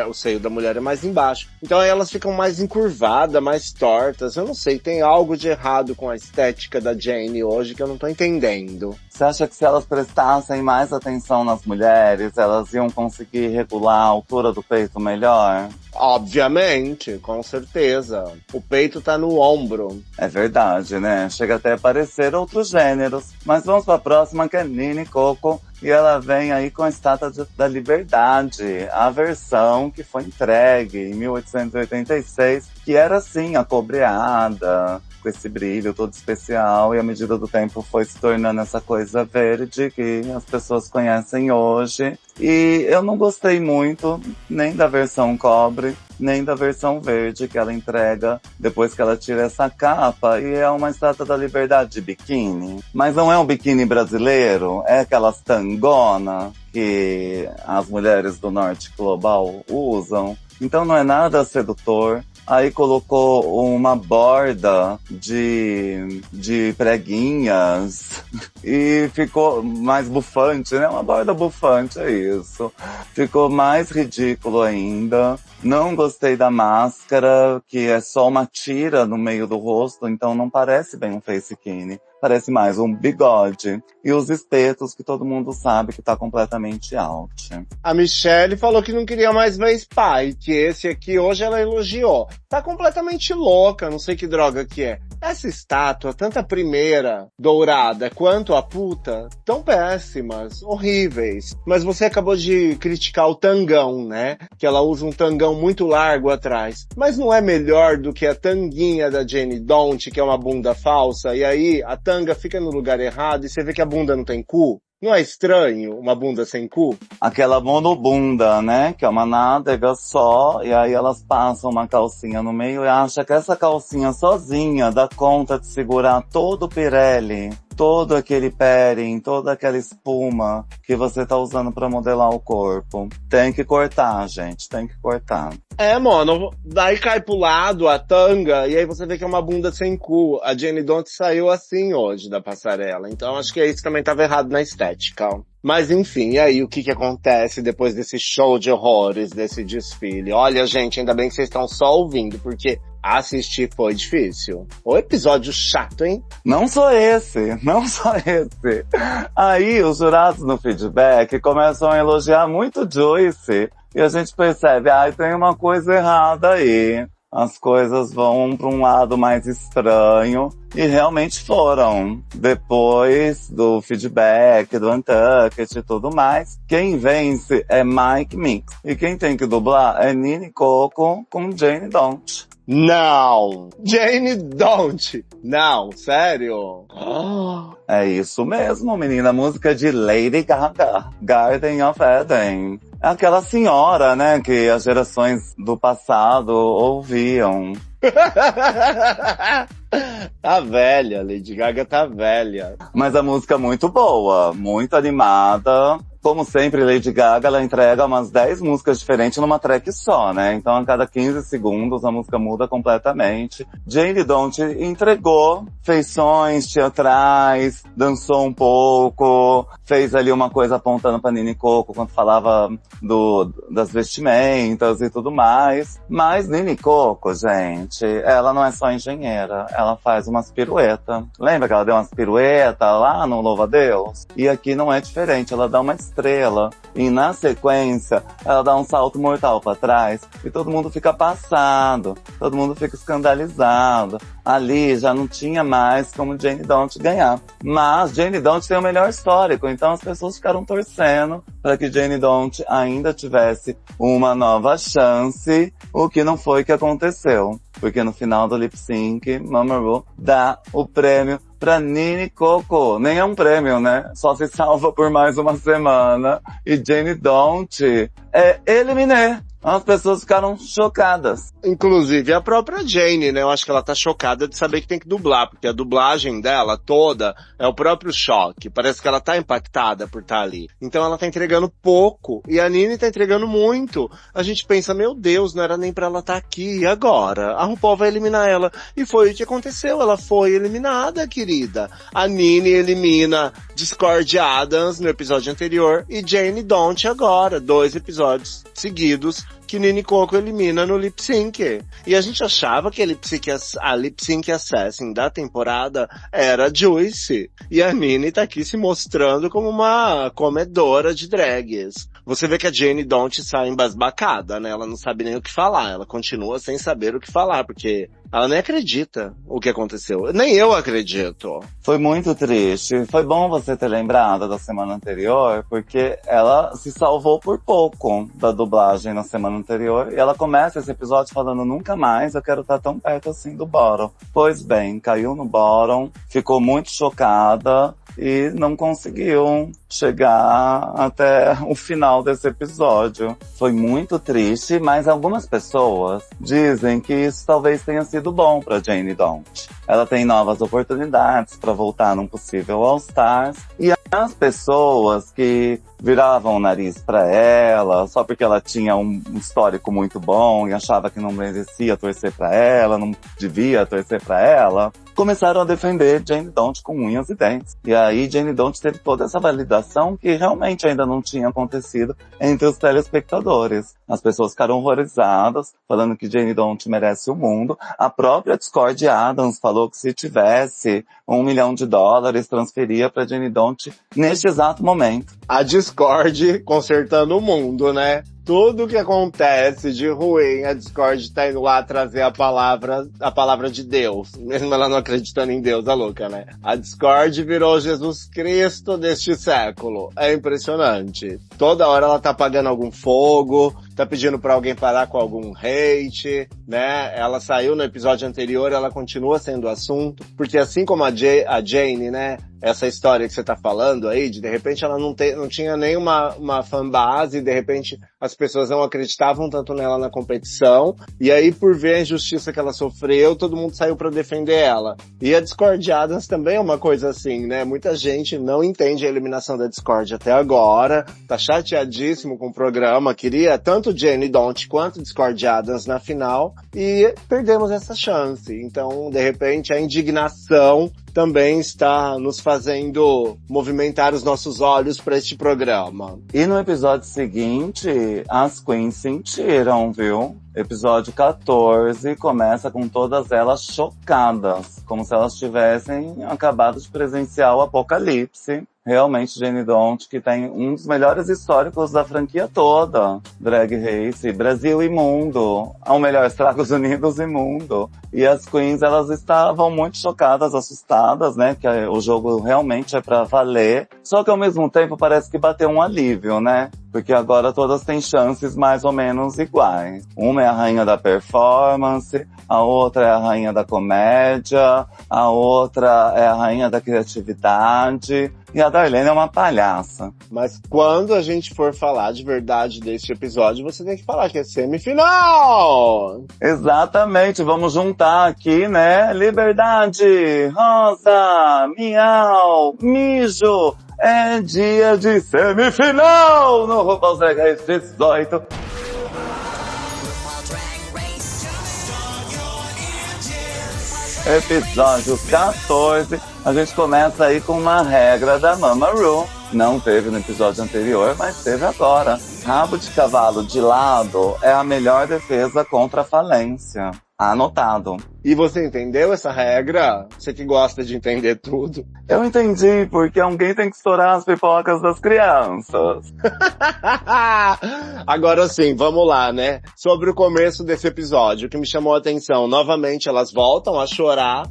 O seio da mulher é mais embaixo. Então aí elas ficam mais encurvadas, mais tortas. Eu não sei, tem algo de errado com a estética da Jennie hoje que eu não tô entendendo. Você acha que se elas prestassem mais atenção nas mulheres, elas iam conseguir regular a altura do peito melhor? Obviamente, com certeza. O peito tá no ombro. É verdade, né? Chega até a parecer outros gêneros. Mas vamos pra próxima, que é Nini Coco. E ela vem aí com a Estátua da Liberdade, a versão que foi entregue em 1886, que era assim, a cobreada, com esse brilho todo especial, e à medida do tempo foi se tornando essa coisa verde que as pessoas conhecem hoje. E eu não gostei muito nem da versão cobre, nem da versão verde que ela entrega depois que ela tira essa capa, e é uma Estátua da Liberdade de biquíni. Mas não é um biquíni brasileiro, é aquelas tangona que as mulheres do norte global usam. Então não é nada sedutor. Aí colocou uma borda de preguinhas e ficou mais bufante, né? Uma borda bufante, é isso. Ficou mais ridículo ainda. Não gostei da máscara, que é só uma tira no meio do rosto, então não parece bem um facekine. Parece mais um bigode. E os espetos, que todo mundo sabe que tá completamente out. A Michelle falou que não queria mais ver Spike. Esse aqui hoje ela elogiou. Tá completamente louca, não sei que droga que é. Essa estátua, tanto a primeira, dourada, quanto a puta, tão péssimas, horríveis. Mas você acabou de criticar o tangão, né? Que ela usa um tangão muito largo atrás. Mas não é melhor do que a tanguinha da Jennie Don't, que é uma bunda falsa, e aí a tanga fica no lugar errado e você vê que a bunda não tem cu? Não é estranho uma bunda sem cu? Aquela monobunda, né? Que é uma nádega só, e aí elas passam uma calcinha no meio e acham que essa calcinha sozinha dá conta de segurar todo o Pirelli, todo aquele padding, toda aquela espuma que você tá usando pra modelar o corpo. Tem que cortar, gente, tem que cortar. É, mano, daí cai pro lado a tanga e aí você vê que é uma bunda sem cu. A Jennie Don't saiu assim hoje da passarela, então acho que é isso que também tava errado na estética. Mas enfim, e aí o que acontece depois desse show de horrores, desse desfile? Olha, gente, ainda bem que vocês estão só ouvindo, porque assistir foi difícil. O episódio chato, hein? Não só esse, não só esse. Aí os jurados no feedback começam a elogiar muito Joyce. E a gente percebe, tem uma coisa errada aí. As coisas vão para um lado mais estranho. E realmente foram. Depois do feedback, do Untucked e tudo mais, quem vence é Mike Mix. E quem tem que dublar é Nini Coco com Jennie Don't. Não! Jennie Don't! Não, sério? É isso mesmo, menina. Música de Lady Gaga, Garden of Eden. É aquela senhora, né, que as gerações do passado ouviam. Tá velha, Lady Gaga tá velha. Mas a música é muito boa, muito animada. Como sempre, Lady Gaga, ela entrega umas 10 músicas diferentes numa track só, né? Então, a cada 15 segundos, a música muda completamente. Jennie Don't entregou feições teatrais, dançou um pouco, fez ali uma coisa apontando pra Nini Coco quando falava das vestimentas e tudo mais. Mas Nini Coco, gente, ela não é só engenheira, ela faz umas piruetas. Lembra que ela deu umas piruetas lá no Louva a Deus? E aqui não é diferente, ela dá uma estrela e na sequência ela dá um salto mortal pra trás e todo mundo fica passado, todo mundo fica escandalizado. Ali já não tinha mais como Jennie Don't ganhar, mas Jennie Don't tem o melhor histórico, então as pessoas ficaram torcendo para que Jennie Don't ainda tivesse uma nova chance, o que não foi que aconteceu, porque no final do lip sync, Mama Ru dá o prêmio pra Nini Coco. Nem é um prêmio, né? Só se salva por mais uma semana. E Jennie Don't é eliminé. As pessoas ficaram chocadas. Inclusive a própria Jane, né? Eu acho que ela tá chocada de saber que tem que dublar, porque a dublagem dela toda é o próprio choque. Parece que ela tá impactada por estar ali. Então ela tá entregando pouco e a Nini tá entregando muito. A gente pensa, meu Deus, não era nem pra ela estar aqui. E agora? A RuPaul vai eliminar ela. E foi o que aconteceu. Ela foi eliminada, querida. A Nini elimina Discord Adams no episódio anterior e Jane Don't agora. 2 episódios seguidos que Nini Coco elimina no Lip Sync. E a gente achava que a Lip Sync Assassin da temporada era a Juicy. E a Nini tá aqui se mostrando como uma comedora de drags. Você vê que a Jane Don't sai embasbacada, né? Ela não sabe nem o que falar. Ela continua sem saber o que falar, porque ela nem acredita o que aconteceu. Nem eu acredito. Foi muito triste. Foi bom você ter lembrado da semana anterior, porque ela se salvou por pouco da dublagem na semana anterior. E ela começa esse episódio falando, nunca mais eu quero estar tão perto assim do bottom. Pois bem, caiu no bottom, ficou muito chocada e não conseguiu chegar até o final desse episódio. Foi muito triste, mas algumas pessoas dizem que isso talvez tenha sido bom pra Jane Don't. Ela tem novas oportunidades para voltar num possível All Stars. E as pessoas que viravam o nariz pra ela, só porque ela tinha um histórico muito bom e achava que não merecia torcer pra ela, não devia torcer pra ela, começaram a defender Jane Don't com unhas e dentes. E aí Jane Don't teve toda essa validação que realmente ainda não tinha acontecido entre os telespectadores. As pessoas ficaram horrorizadas, falando que Jane Don't merece o mundo. A própria Discord Adams falou que se tivesse $1 milhão, transferia pra Jane Don't neste exato momento. A Discord consertando o mundo, né? Tudo que acontece de ruim, a Discord tá indo lá trazer a palavra de Deus. Mesmo ela não acreditando em Deus, a louca, né? A Discord virou Jesus Cristo deste século. É impressionante. Toda hora ela tá apagando algum fogo, tá pedindo pra alguém parar com algum hate, né? Ela saiu no episódio anterior, ela continua sendo assunto, porque assim como a Jane, né? Essa história que você tá falando aí, de repente ela não tinha nem uma fanbase, e de repente as pessoas não acreditavam tanto nela na competição, e aí por ver a injustiça que ela sofreu, todo mundo saiu pra defender ela. E a Discord Adams também é uma coisa assim, né? Muita gente não entende a eliminação da Discord até agora, tá chateadíssimo com o programa, queria tanto Jane Don't quanto Discord Adams na final, e perdemos essa chance. Então, de repente, a indignação também está nos fazendo movimentar os nossos olhos para este programa. E no episódio seguinte, as queens sentiram, viu? Episódio 14 começa com todas elas chocadas, como se elas tivessem acabado de presenciar o apocalipse. Realmente, Jane Don't, que tem um dos melhores históricos da franquia toda. Drag Race, Brasil e mundo. Ao melhor, Estados Unidos e mundo. E as queens, elas estavam muito chocadas, assustadas, né? Que o jogo realmente é pra valer. Só que ao mesmo tempo parece que bateu um alívio, né? Porque agora todas têm chances mais ou menos iguais. Uma é a rainha da performance, a outra é a rainha da comédia, a outra é a rainha da criatividade. E a Darlene é uma palhaça. Mas quando a gente for falar de verdade deste episódio, você tem que falar que é semifinal! Exatamente, vamos juntar aqui, né? Liberdade, Rosa, Miau, Mijo. É dia de semifinal no RuPaul's Drag Race 18. Episódio 14, a gente começa aí com uma regra da Mama Ru. Não teve no episódio anterior, mas teve agora. Rabo de cavalo de lado é a melhor defesa contra a falência. Anotado. E você entendeu essa regra? Você que gosta de entender tudo. Eu entendi, porque alguém tem que estourar as pipocas das crianças. Agora sim, vamos lá, né? Sobre o começo desse episódio, o que me chamou a atenção, novamente elas voltam a chorar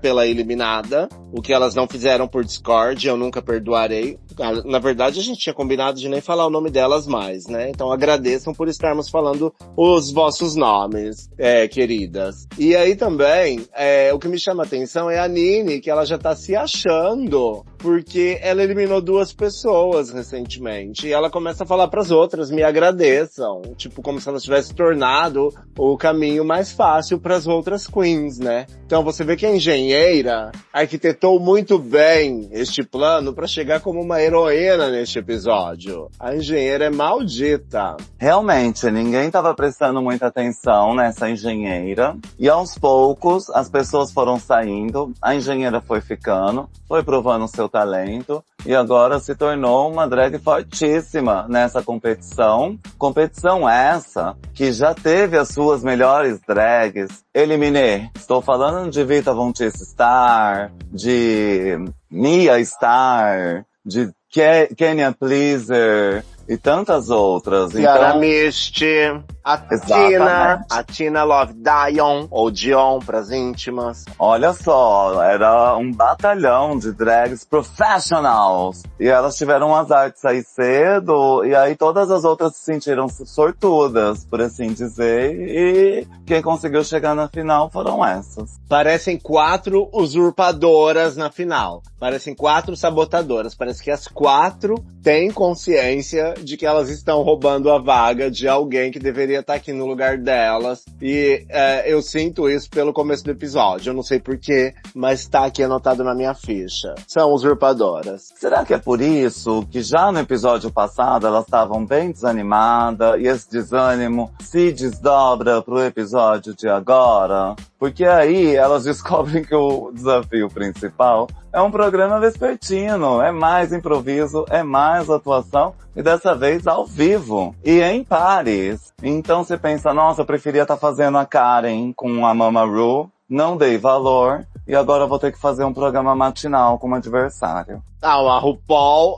pela eliminada, o que elas não fizeram por Discord, eu nunca perdoarei. Na verdade, a gente tinha combinado de nem falar o nome delas mais, né? Então agradeçam por estarmos falando os vossos nomes, queridas. E aí também, o que me chama a atenção é a Nini, que ela já tá se achando porque ela eliminou 2 pessoas recentemente. E ela começa a falar pras outras, me agradeçam. Tipo, como se ela tivesse tornado o caminho mais fácil pras outras queens, né? Então você vê que a engenheira arquitetou muito bem este plano pra chegar como uma heroína neste episódio. A engenheira é maldita. Realmente, ninguém estava prestando muita atenção nessa engenheira. E aos poucos, as pessoas foram saindo, a engenheira foi ficando, foi provando seu talento e agora se tornou uma drag fortíssima nessa competição. Competição essa que já teve as suas melhores drags. Eliminei. Estou falando de Vita Von Teese Star, de Mia Star, de Kenya Pleaser e tantas outras. Ciara Então, Misty, Exatamente. a Tina Love Dion, ou Dion pras íntimas. olha só, era um batalhão de drags professionals. E elas tiveram um azar de sair cedo, e aí todas as outras se sentiram sortudas, por assim dizer. E quem conseguiu chegar na final foram essas. Parecem 4 usurpadoras na final. Parecem 4 sabotadoras. Parece que as 4 têm consciência de que elas estão roubando a vaga de alguém que deveria estar aqui no lugar delas. E eu sinto isso pelo começo do episódio. Eu não sei porquê, mas tá aqui anotado na minha ficha. São usurpadoras. Será que é por isso que já no episódio passado elas estavam bem desanimadas e esse desânimo se desdobra pro episódio de agora? Porque aí elas descobrem que o desafio principal é um programa vespertino, é mais improviso, é mais atuação e dessa vez ao vivo e em pares. Então você pensa, nossa, eu preferia estar fazendo a Karen com a Mama Ru, não dei valor e agora eu vou ter que fazer um programa matinal com um adversário. A RuPaul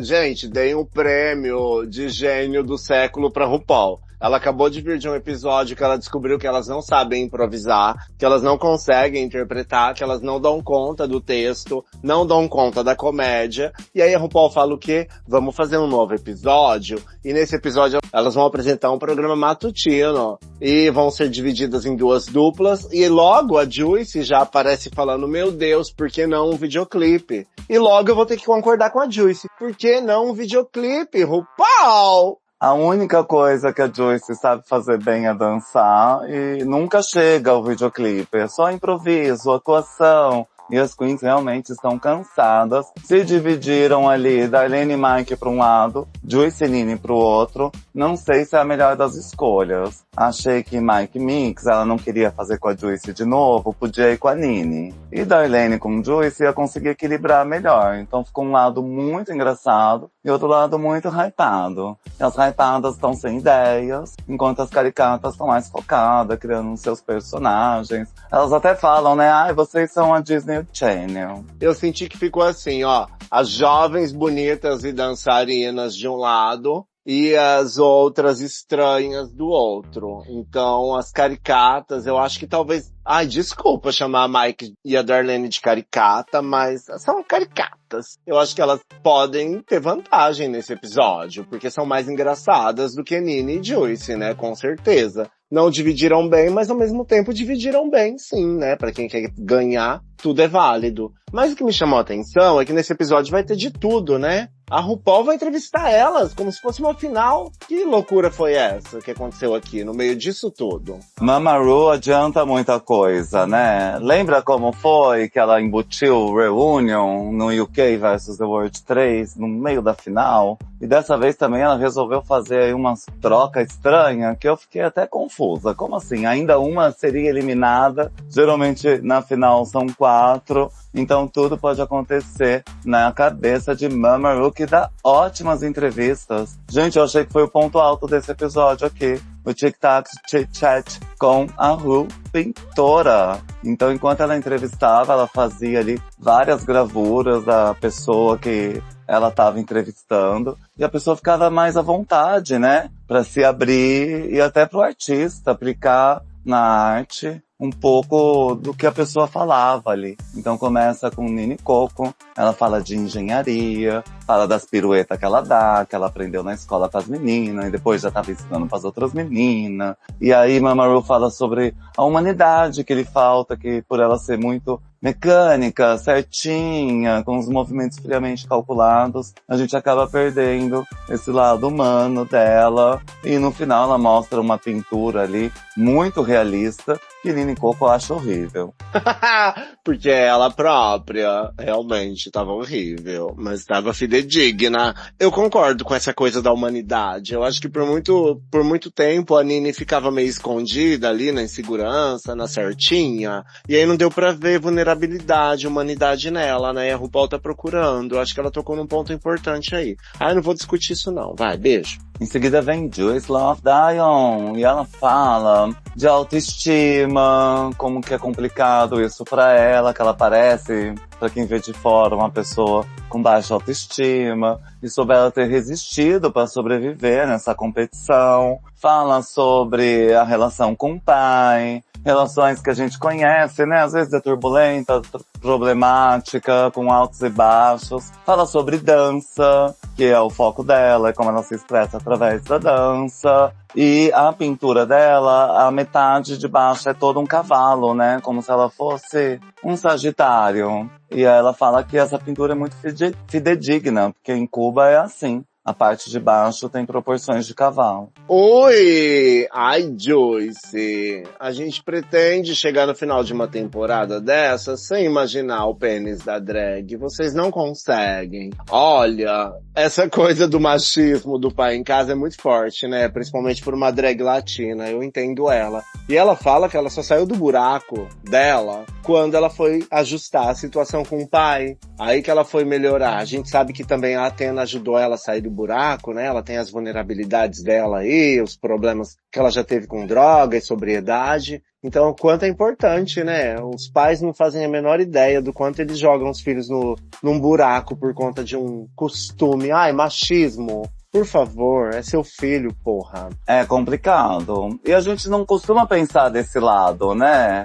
gente, dei um prêmio de gênio do século pra RuPaul. Ela acabou de vir de um episódio que ela descobriu que elas não sabem improvisar, que elas não conseguem interpretar, que elas não dão conta do texto, não dão conta da comédia. E aí a RuPaul fala o quê? Vamos fazer um novo episódio. E nesse episódio elas vão apresentar um programa matutino. E vão ser divididas em 2 duplas. E logo a Juicy já aparece falando, meu Deus, por que não um videoclipe? E logo eu vou ter que concordar com a Juicy. Por que não um videoclipe, RuPaul? A única coisa que a Joyce sabe fazer bem é dançar e nunca chega ao videoclipe. É só improviso, atuação. E as queens realmente estão cansadas. Se dividiram ali, Darlene e Mike para um lado, Juicy e Nini para o outro. Não sei se é a melhor das escolhas. Achei que Mike Mix, ela não queria fazer com a Juicy de novo, podia ir com a Nini. E Darlene com Juicy ia conseguir equilibrar melhor. Então ficou um lado muito engraçado e outro lado muito hypado. E as hypadas estão sem ideias, enquanto as caricatas estão mais focadas, criando seus personagens. Elas até falam, né? Ai, vocês são a Disney Channel. Eu senti que ficou assim, ó. As jovens bonitas e dançarinas de um lado e as outras estranhas do outro. Então, as caricatas, eu acho que talvez... Ai, desculpa chamar a Mike e a Darlene de caricata, mas são caricatas. Eu acho que elas podem ter vantagem nesse episódio, porque são mais engraçadas do que Nini e Juicy, né? Com certeza. Não dividiram bem, mas ao mesmo tempo dividiram bem, sim, né? Pra quem quer ganhar, tudo é válido. Mas o que me chamou a atenção é que nesse episódio vai ter de tudo, né? A RuPaul vai entrevistar elas, como se fosse uma final. Que loucura foi essa que aconteceu aqui, no meio disso tudo? Mama Ru adianta muita coisa, né? Lembra como foi que ela embutiu o Reunion no UK vs The World 3 no meio da final? E dessa vez também ela resolveu fazer aí umas trocas estranhas que eu fiquei até confusa. Como assim? Ainda uma seria eliminada? Geralmente na final são 4. Então tudo pode acontecer na cabeça de Mama Ru, que dá ótimas entrevistas. Gente, eu achei que foi o ponto alto desse episódio aqui. O Tic Tac Chit Chat com a Ru pintora. Então, enquanto ela entrevistava, ela fazia ali várias gravuras da pessoa que ela estava entrevistando. E a pessoa ficava mais à vontade, né? Pra se abrir e até pro artista aplicar na arte um pouco do que a pessoa falava ali. Então começa com Nini Coco, ela fala de engenharia, fala das piruetas que ela dá, que ela aprendeu na escola pras meninas, e depois já tava ensinando pras outras meninas. E aí Mama Ru fala sobre a humanidade que lhe falta, que por ela ser muito mecânica, certinha, com os movimentos friamente calculados, a gente acaba perdendo esse lado humano dela. E no final ela mostra uma pintura ali muito realista, que Nini Coco acha horrível. Porque ela própria realmente tava horrível, mas tava fidedigna. Eu concordo com essa coisa da humanidade. Eu acho que por muito tempo a Nini ficava meio escondida ali na insegurança, na certinha, e aí não deu pra ver vulnerabilidade, humanidade nela, né? E a RuPaul tá procurando. Eu acho que ela tocou num ponto importante aí. Eu não vou discutir isso não. Vai, beijo. Em seguida vem Joyce Love Dion, e ela fala de autoestima, como que é complicado isso pra ela, que ela parece, pra quem vê de fora, uma pessoa com baixa autoestima, e sobre ela ter resistido para sobreviver nessa competição. Fala sobre a relação com o pai, relações que a gente conhece, né? Às vezes é turbulenta, problemática, com altos e baixos. Fala sobre dança, que é o foco dela, é como ela se expressa através da dança. E a pintura dela, a metade de baixo é todo um cavalo, né? Como se ela fosse um sagitário. E aí ela fala que essa pintura é muito fidedigna, porque em Cuba é assim. A parte de baixo tem proporções de cavalo. Oi! Ai, Joyce! A gente pretende chegar no final de uma temporada dessa sem imaginar o pênis da drag. Vocês não conseguem. Olha, essa coisa do machismo do pai em casa é muito forte, né? Principalmente por uma drag latina. Eu entendo ela. E ela fala que ela só saiu do buraco dela quando ela foi ajustar a situação com o pai. Aí que ela foi melhorar. A gente sabe que também a Athena ajudou ela a sair do buraco, né? Ela tem as vulnerabilidades dela aí, os problemas que ela já teve com droga e sobriedade. Então, o quanto é importante, né? Os pais não fazem a menor ideia do quanto eles jogam os filhos num buraco por conta de um costume. Ai, machismo. Por favor, é seu filho, porra. É complicado. E a gente não costuma pensar desse lado, né?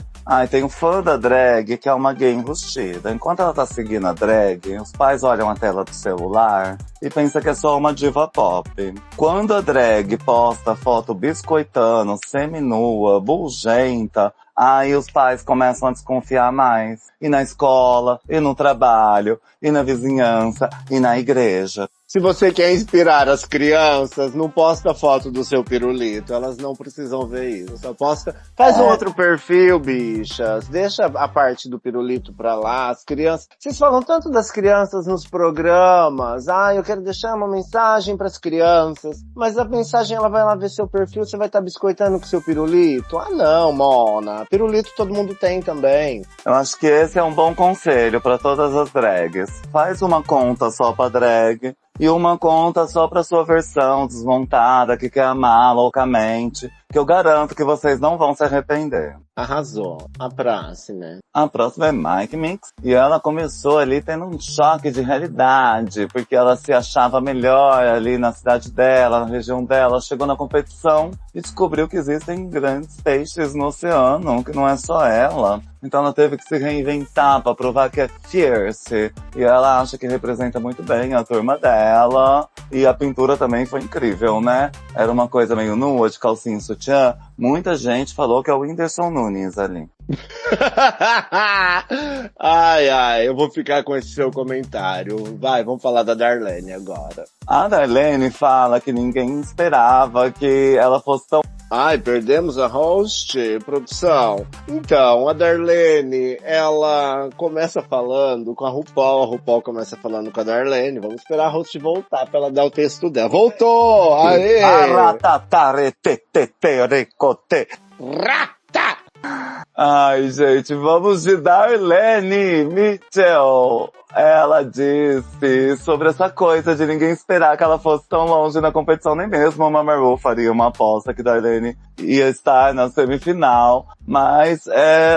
Tem um fã da drag que é uma gay enrustida. Enquanto ela tá seguindo a drag, os pais olham a tela do celular e pensam que é só uma diva pop. Quando a drag posta foto biscoitando, seminua, bulgenta, aí os pais começam a desconfiar mais. E na escola, e no trabalho, e na vizinhança, e na igreja. Se você quer inspirar as crianças, não posta foto do seu pirulito. Elas não precisam ver isso. Só posta... Faz um outro perfil, bichas. Deixa a parte do pirulito pra lá. As crianças... Vocês falam tanto das crianças nos programas. Eu quero deixar uma mensagem pras crianças. Mas a mensagem, ela vai lá ver seu perfil, você vai estar biscoitando com seu pirulito? Não, mona. Pirulito todo mundo tem também. Eu acho que esse é um bom conselho pra todas as drags. Faz uma conta só pra drag. E uma conta só pra sua versão desmontada, que quer amar loucamente, que eu garanto que vocês não vão se arrepender. Arrasou. A próxima. A próxima é Mike Mix, e ela começou ali tendo um choque de realidade, porque ela se achava melhor ali na cidade dela, na região dela, chegou na competição e descobriu que existem grandes peixes no oceano, que não é só ela. Então ela teve que se reinventar pra provar que é fierce, e ela acha que representa muito bem a turma dela, e a pintura também foi incrível, né? Era uma coisa meio nua, de calcinha e sutiã. Muita gente falou que é o Whindersson Nunes ali. Eu vou ficar com esse seu comentário. Vai, vamos falar da Darlene agora. A Darlene fala que ninguém esperava que ela fosse tão... Perdemos a host, produção. Então, a Darlene, ela começa falando com a RuPaul começa falando com a Darlene. Vamos esperar a host voltar pra ela dar o texto dela. Voltou! Aê! Rata! Gente, vamos de Darlene Mitchell. Ela disse sobre essa coisa de ninguém esperar que ela fosse tão longe na competição, nem mesmo a Mamaru faria uma aposta que Darlene ia estar na semifinal, mas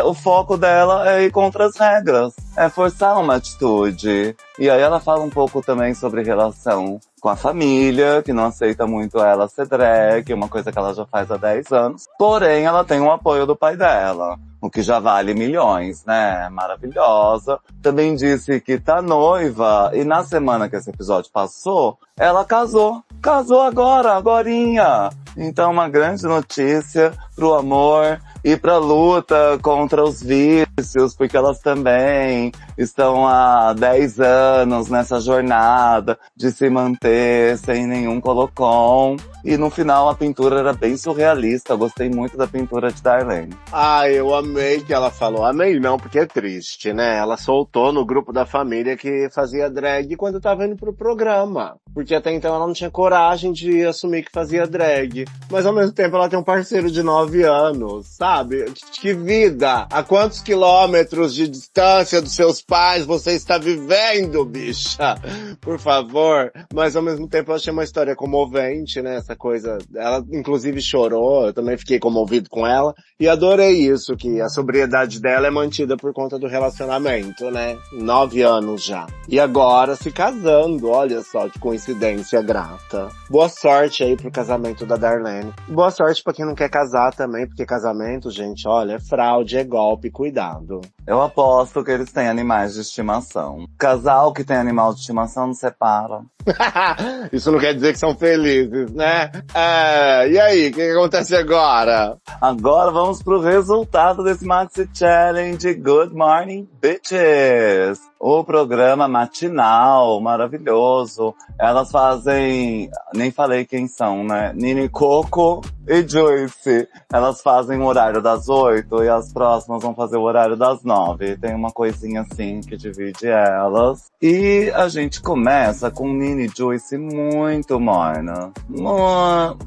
o foco dela é ir contra as regras, é forçar uma atitude. E aí ela fala um pouco também sobre relação com a família, que não aceita muito ela ser drag, uma coisa que ela já faz há 10 anos, porém ela tem o apoio do pai dela, o que já vale milhões, né? Maravilhosa. Também disse que tá noiva, e na semana que esse episódio passou, ela casou. Casou agorinha. Então uma grande notícia pro amor ir pra luta contra os vícios, porque elas também estão há 10 anos nessa jornada de se manter sem nenhum colocon. E no final a pintura era bem surrealista, eu gostei muito da pintura de Darlene. Ah, eu amei que ela falou. Amei não, porque é triste, né? Ela soltou no grupo da família que fazia drag quando tava indo pro programa. Porque até então ela não tinha coragem de assumir que fazia drag. Mas ao mesmo tempo ela tem um parceiro de 9 anos, sabe? Que vida! A quantos quilômetros de distância dos seus pais você está vivendo, bicha? Por favor. Mas ao mesmo tempo eu achei uma história comovente, né? Essa coisa, ela inclusive chorou, eu também fiquei comovido com ela, e adorei isso, que a sobriedade dela é mantida por conta do relacionamento, né? 9 anos já. E agora se casando, olha só que coincidência grata. Boa sorte aí pro casamento da Darlene. Boa sorte pra quem não quer casar também, porque casamento, gente, olha, é fraude, é golpe, cuidado. Eu aposto que eles têm animais de estimação. Casal que tem animal de estimação não separa. Isso não quer dizer que são felizes, né? E aí, o que acontece agora? Agora vamos pro resultado desse Maxi Challenge Good Morning Bitches. O programa matinal, maravilhoso. Elas fazem, nem falei quem são, né? Nini Coco e Joyce. Elas fazem o horário das 8 e as próximas vão fazer o horário das 9. Tem uma coisinha assim que divide elas. E a gente começa com Nini e Joyce muito mornas.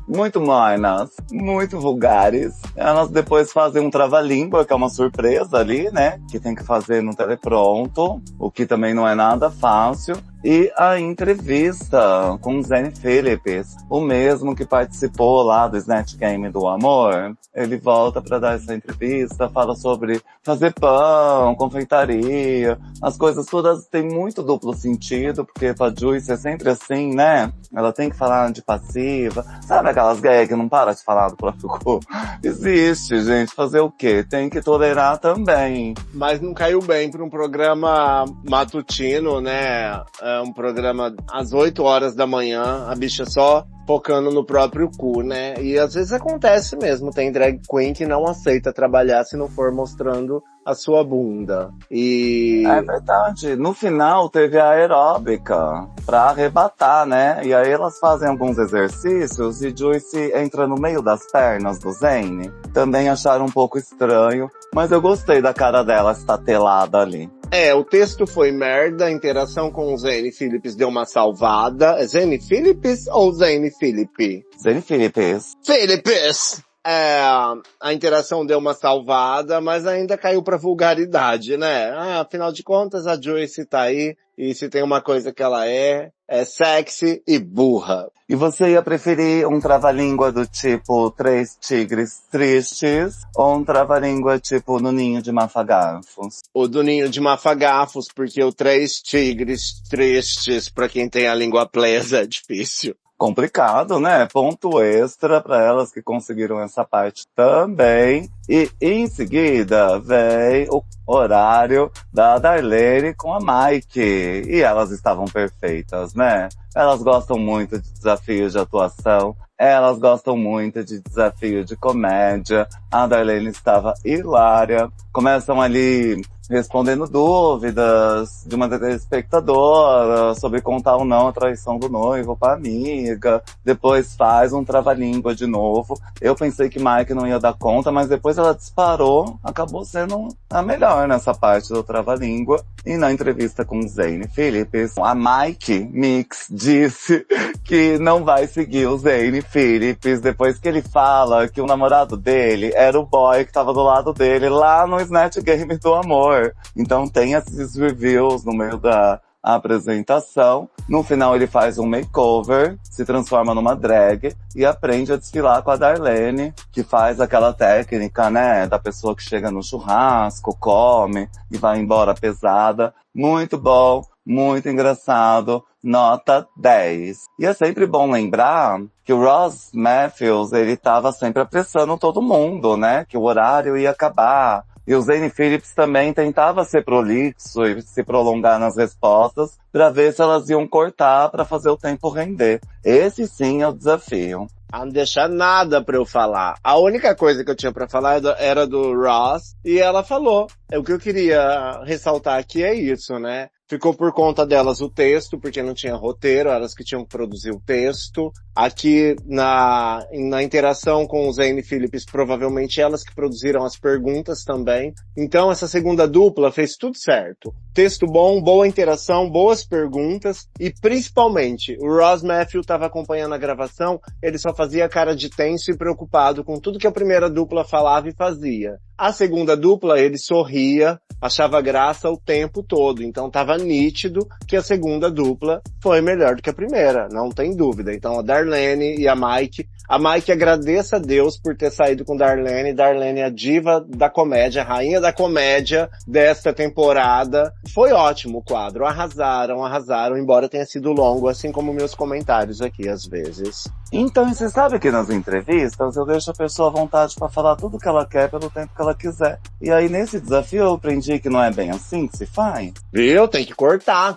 Muito mornas. Muito vulgares. Elas depois fazem um trava-língua, que é uma surpresa ali, né? Que tem que fazer no telepronto. O que também não é nada fácil. E a entrevista com Zane Phillips, o mesmo que participou lá do Snatch Game do Amor. Ele volta para dar essa entrevista, fala sobre fazer pão, confeitaria, as coisas todas têm muito duplo sentido, porque pra Juice é sempre assim, né? Ela tem que falar de passiva. Sabe aquelas gays que não param de falar do próprio corpo? Existe, gente. Fazer o quê? Tem que tolerar também. Mas não caiu bem para um programa matutino, né? Um programa às 8 horas da manhã, a bicha só focando no próprio cu, né? E às vezes acontece mesmo, tem drag queen que não aceita trabalhar se não for mostrando a sua bunda. E... É verdade. No final teve a aeróbica pra arrebatar, né? E aí elas fazem alguns exercícios e Joyce entra no meio das pernas do Zane. Também acharam um pouco estranho, mas eu gostei da cara dela estatelada ali. O texto foi merda, a interação com o Zane Phillips deu uma salvada. É Zane Phillips ou Zane Phillippe? Zane Phillips. Phillips! A interação deu uma salvada, mas ainda caiu pra vulgaridade, né? Afinal de contas, a Joyce tá aí, e se tem uma coisa que ela é sexy e burra. E você ia preferir um trava-língua do tipo Três Tigres Tristes ou um trava-língua tipo no Ninho de Mafagafos? O do Ninho de Mafagafos, porque o Três Tigres Tristes, pra quem tem a língua presa, é difícil. Complicado, né? Ponto extra para elas que conseguiram essa parte também. E em seguida vem o horário da Darlene com a Mike. E elas estavam perfeitas, né? Elas gostam muito de desafios de atuação. Elas gostam muito de desafio de comédia. A Darlene estava hilária. Começam ali respondendo dúvidas de uma telespectadora sobre contar ou não a traição do noivo pra amiga. Depois faz um trava-língua de novo. Eu pensei que Mike não ia dar conta, mas depois ela disparou. Acabou sendo a melhor nessa parte do trava-língua. E na entrevista com Zane Phillips, a Mike Mix disse que não vai seguir o Zane Phillips depois que ele fala que o namorado dele era o boy que tava do lado dele lá no Snatch Game do Amor. Então tem esses reviews no meio da apresentação. No final ele faz um makeover, se transforma numa drag e aprende a desfilar com a Darlene, que faz aquela técnica, né, da pessoa que chega no churrasco, come e vai embora pesada. Muito bom, muito engraçado, nota 10. E é sempre bom lembrar que o Ross Matthews, ele tava sempre apressando todo mundo, né, que o horário ia acabar. E o Zane Phillips também tentava ser prolixo e se prolongar nas respostas para ver se elas iam cortar para fazer o tempo render. Esse sim é o desafio. Não deixa nada pra eu falar. A única coisa que eu tinha pra falar era do Ross, e ela falou. O que eu queria ressaltar aqui é isso, né? Ficou por conta delas o texto, porque não tinha roteiro, elas que tinham que produzir o texto. Aqui na interação com o Zayn e Phillips, provavelmente elas que produziram as perguntas também. Então essa segunda dupla fez tudo certo. Texto bom, boa interação, boas perguntas e principalmente o Ross Matthew estava acompanhando a gravação, ele só fazia cara de tenso e preocupado com tudo que a primeira dupla falava e fazia. A segunda dupla, ele sorria, achava graça o tempo todo, então tava nítido que a segunda dupla foi melhor do que a primeira, não tem dúvida. Então a Darlene e a Mike agradeça a Deus por ter saído com Darlene é a diva da comédia, a rainha da comédia desta temporada. Foi ótimo o quadro, arrasaram, embora tenha sido longo, assim como meus comentários aqui às vezes. Então, você sabe que nas entrevistas eu deixo a pessoa à vontade pra falar tudo que ela quer pelo tempo que ela quiser. E aí nesse desafio eu aprendi que não é bem assim que se faz. Viu? Tem que cortar,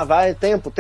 vai, tempo.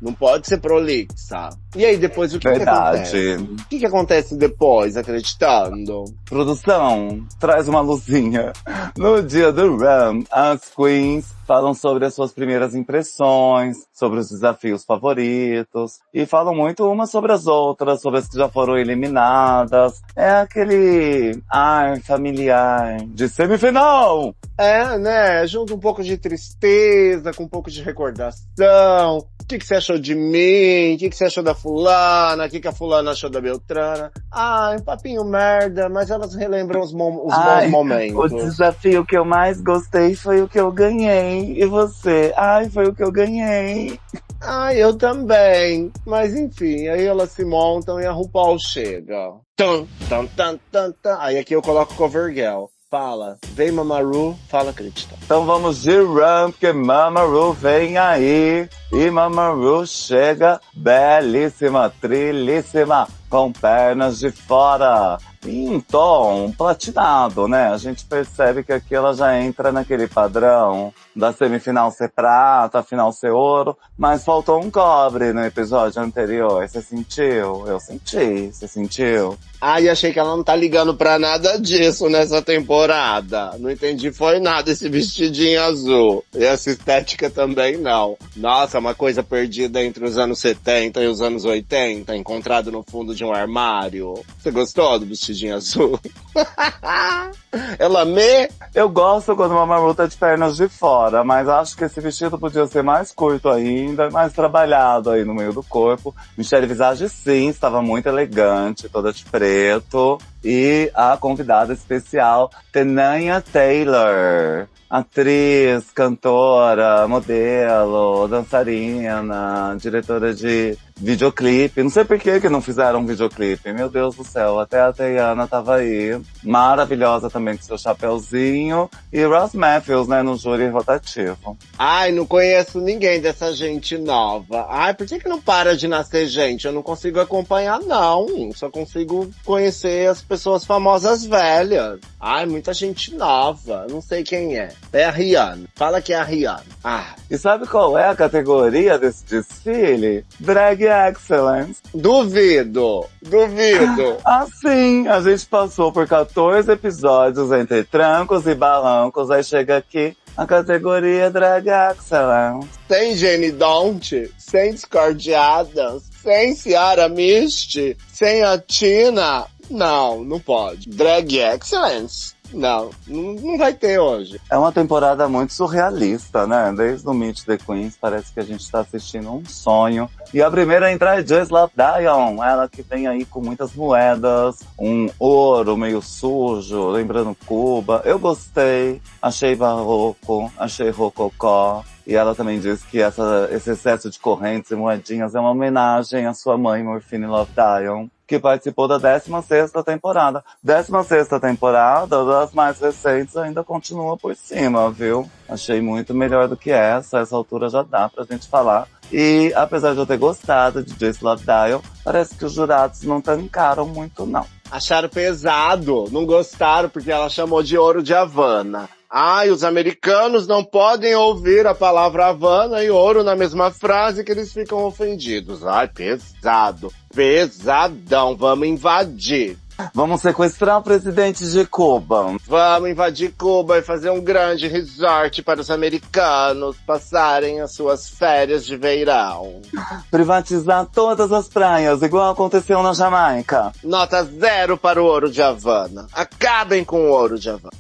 Não pode ser prolixa. E aí depois o que acontece? O que acontece depois, acreditando? Produção, traz uma luzinha. No dia do Ram, as queens falam sobre as suas primeiras impressões, sobre os desafios favoritos, e falam muito umas sobre as outras, sobre as que já foram eliminadas. É aquele ar familiar de semifinal! É, né? Junto um pouco de tristeza, com um pouco de recordação. O que você achou de mim? O que você achou da fulana? O que a fulana achou da Beltrana? Ai, papinho merda, mas elas relembram os bons momentos. O desafio que eu mais gostei foi o que eu ganhei. E você? Ai, foi o que eu ganhei. Ai, eu também. Mas enfim, aí elas se montam e a RuPaul chega. Aí aqui eu coloco Cover Girl. Fala, vem Mamaru, fala Cristão. Então vamos de Ram, porque Mamaru vem aí. E Mamaru chega belíssima, trilíssima, com pernas de fora. Em tom platinado, né? A gente percebe que aqui ela já entra naquele padrão da semifinal ser prata, a final ser ouro, mas faltou um cobre no episódio anterior. Você sentiu? Eu senti. Você sentiu? Ai, achei que ela não tá ligando pra nada disso nessa temporada. Não entendi foi nada esse vestidinho azul. E essa estética também não. Nossa, uma coisa perdida entre os anos 70 e os anos 80, encontrado no fundo de um armário. Você gostou do vestidinho azul? Ela Eu gosto quando uma Mamaru tá de pernas de fora, mas acho que esse vestido podia ser mais curto ainda, mais trabalhado aí no meio do corpo. Michelle Visage, sim, estava muito elegante, toda de preto. E a convidada especial, Tenaya Taylor. Atriz, cantora, modelo, dançarina, diretora de videoclipe. Não sei por que não fizeram um videoclipe. Meu Deus do céu, até a Teyana tava aí. Maravilhosa também com seu chapeuzinho. E Ross Matthews, né, no júri rotativo. Ai, não conheço ninguém dessa gente nova. Ai, por que não para de nascer gente? Eu não consigo acompanhar, não. Só consigo conhecer as pessoas famosas velhas. Ai, muita gente nova. Não sei quem é. É a Rihanna. Fala que é a Rihanna. Ah. E sabe qual é a categoria desse desfile? Drag Excellence. Duvido. Assim, a gente passou por 14 episódios entre trancos e barrancos, aí chega aqui a categoria Drag Excellence. Sem Jenny Don't, sem Discord Adams, sem Ciara Misty, sem a Tina. Não pode. Drag Excellence. Não vai ter hoje. É uma temporada muito surrealista, né? Desde o Meet the Queens, parece que a gente tá assistindo um sonho. E a primeira a entrar é Just Love Dion, ela que vem aí com muitas moedas, um ouro meio sujo, lembrando Cuba. Eu gostei, achei barroco, achei rococó. E ela também diz que esse excesso de correntes e moedinhas é uma homenagem à sua mãe, Morphine Love Dion, que participou da 16ª temporada. 16ª temporada, das mais recentes, ainda continua por cima, viu? Achei muito melhor do que essa altura já dá pra gente falar. E apesar de eu ter gostado de Just Love Dion, parece que os jurados não tancaram muito, não. Acharam pesado, não gostaram porque ela chamou de ouro de Havana. Ai, os americanos não podem ouvir a palavra Havana e ouro na mesma frase que eles ficam ofendidos. Ai, pesado, pesadão, vamos invadir. Vamos sequestrar o presidente de Cuba. Vamos invadir Cuba e fazer um grande resort para os americanos passarem as suas férias de verão. Privatizar todas as praias, igual aconteceu na Jamaica. Nota 0 para o ouro de Havana. Acabem com o ouro de Havana.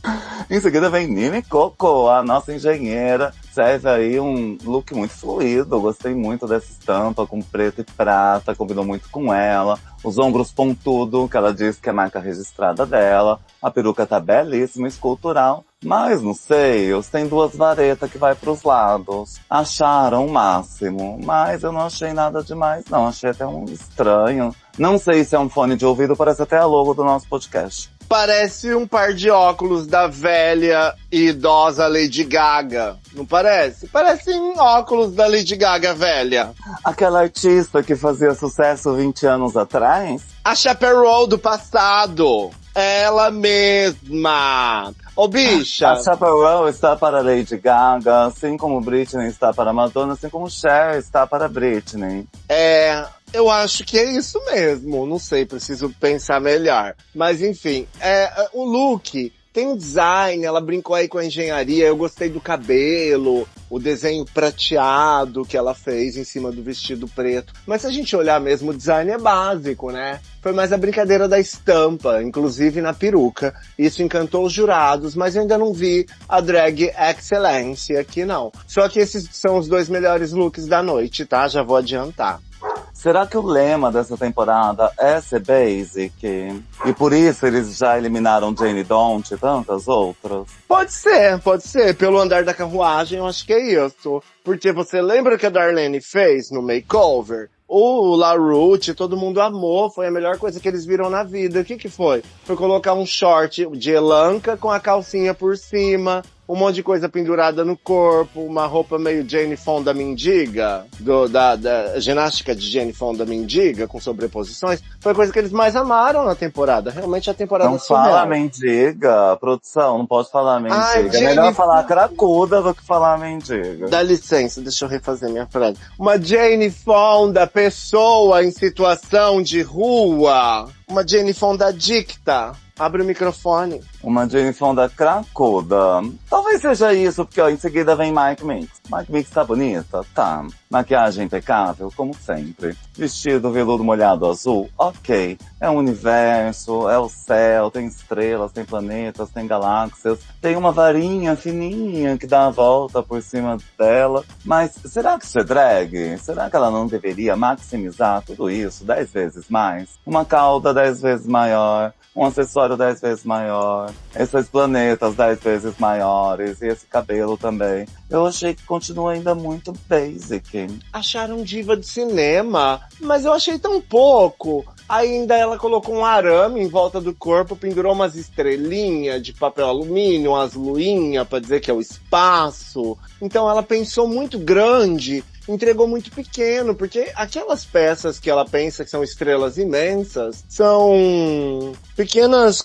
Em seguida vem Nini Coco, a nossa engenheira. Serve aí um look muito fluido. Eu gostei muito dessa estampa com preto e prata, combinou muito com ela. Os ombros pontudo, que ela diz que é a marca registrada dela. A peruca tá belíssima, escultural. Mas, não sei, tem duas varetas que vai pros lados. Acharam o máximo. Mas eu não achei nada demais, não. Achei até um estranho. Não sei se é um fone de ouvido, parece até a logo do nosso podcast. Parece um par de óculos da velha e idosa Lady Gaga. Não parece? Parecem óculos da Lady Gaga velha. Aquela artista que fazia sucesso 20 anos atrás? A Chaperone do passado. Ela mesma. Ô, bicha. A Chaperone está para Lady Gaga, assim como Britney está para Madonna, assim como Cher está para Britney. Eu acho que é isso mesmo. Não sei, preciso pensar melhor. Mas enfim, o look tem um design, ela brincou aí com a engenharia, eu gostei do cabelo, o desenho prateado que ela fez em cima do vestido preto. Mas se a gente olhar mesmo, o design é básico, né? Foi mais a brincadeira da estampa, inclusive na peruca. Isso encantou os jurados, mas eu ainda não vi a drag excellence aqui não. Só que esses são os 2 melhores looks da noite, tá? Já vou adiantar. Será que o lema dessa temporada é ser basic? E por isso eles já eliminaram Jane Don't e tantas outras? Pode ser. Pelo andar da carruagem, eu acho que é isso. Porque você lembra que a Darlene fez no makeover? O LaRouche, todo mundo amou, foi a melhor coisa que eles viram na vida. O que foi? Foi colocar um short de elanca com a calcinha por cima, um monte de coisa pendurada no corpo, uma roupa meio Jane Fonda mendiga, da ginástica de Jane Fonda mendiga, com sobreposições. Foi a coisa que eles mais amaram na temporada. Realmente a temporada não surreal. Fala mendiga, produção, não pode falar mendiga. Ai, é melhor falar cracuda do que falar mendiga. Dá licença, deixa eu refazer minha frase. Uma Jane Fonda, pessoa em situação de rua. Uma Jane Fonda adicta. Abre o microfone. Uma Jane Fonda cracuda. Talvez seja isso, porque ó, em seguida vem Mike Mix. Mike Mix tá bonita? Tá. Maquiagem impecável, como sempre. Vestido veludo molhado azul? Ok. É um universo, é o céu, tem estrelas, tem planetas, tem galáxias. Tem uma varinha fininha que dá a volta por cima dela. Mas será que isso é drag? Será que ela não deveria maximizar tudo isso 10 vezes mais? Uma cauda 10 vezes maior. Um acessório 10 vezes maior, esses planetas 10 vezes maiores, e esse cabelo também. Eu achei que continua ainda muito basic. Acharam diva de cinema, mas eu achei tão pouco. Ainda ela colocou um arame em volta do corpo, pendurou umas estrelinhas de papel alumínio, umas luinhas pra dizer que é o espaço. Então ela pensou muito grande, entregou muito pequeno, porque aquelas peças que ela pensa que são estrelas imensas, são pequenas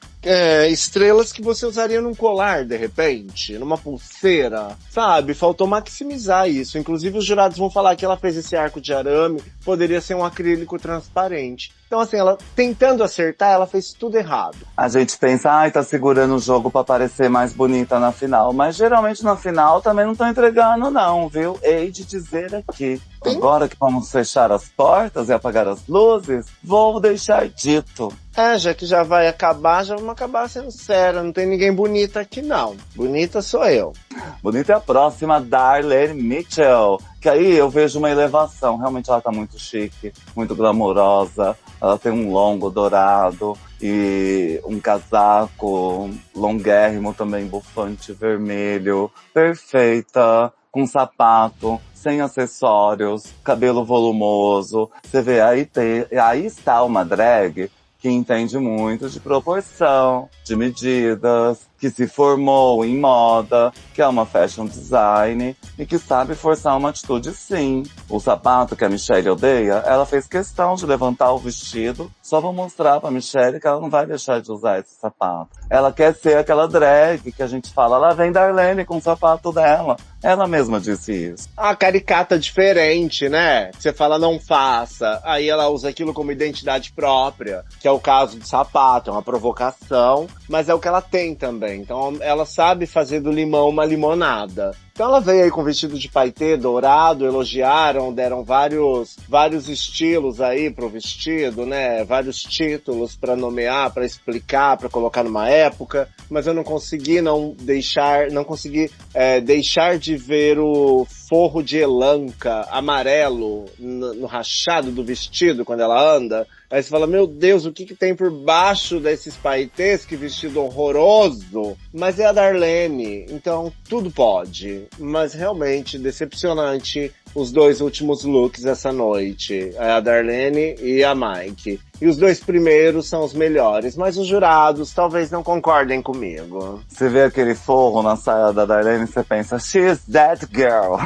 estrelas que você usaria num colar, de repente, numa pulseira, sabe? Faltou maximizar isso. Inclusive os jurados vão falar que ela fez esse arco de arame, poderia ser um acrílico transparente. Então assim, ela tentando acertar, ela fez tudo errado. A gente pensa, ai, tá segurando o jogo pra parecer mais bonita na final, mas geralmente na final também não estão entregando não, viu? Hei de dizer aqui. Sim. Agora que vamos fechar as portas e apagar as luzes, vou deixar dito. Já que já vai acabar, já vamos acabar sendo séria. Não tem ninguém bonita aqui, não. Bonita sou eu. Bonita é a próxima, Darlene Mitchell. Que aí eu vejo uma elevação. Realmente ela tá muito chique, muito glamourosa. Ela tem um longo dourado e um casaco longuérrimo também, bufante vermelho. Perfeita, com sapato, sem acessórios, cabelo volumoso. Você vê, aí está uma drag que entende muito de proporção, de medidas, que se formou em moda, que é uma fashion design e que sabe forçar uma atitude sim. O sapato que a Michelle odeia, ela fez questão de levantar o vestido só pra mostrar pra Michelle que ela não vai deixar de usar esse sapato. Ela quer ser aquela drag que a gente fala, ela vem da Arlene com o sapato dela. Ela mesma disse isso. A caricata diferente, né? Você fala não faça, aí ela usa aquilo como identidade própria, que é o caso do sapato, é uma provocação, mas é o que ela tem também. Então ela sabe fazer do limão uma limonada. Então ela veio aí com vestido de paetê dourado, elogiaram, deram vários estilos aí pro vestido, né? Vários títulos pra nomear, pra explicar, pra colocar numa época, mas eu não consegui deixar de ver o forro de elanca amarelo no rachado do vestido quando ela anda. Aí você fala, meu Deus, o que tem por baixo desses paetês? Que vestido horroroso! Mas é a Darlene, então tudo pode. Mas realmente, decepcionante os dois últimos looks essa noite. A Darlene e a Mike. E os dois primeiros são os melhores, mas os jurados talvez não concordem comigo. Você vê aquele forro na saia da Darlene e você pensa, she's that girl.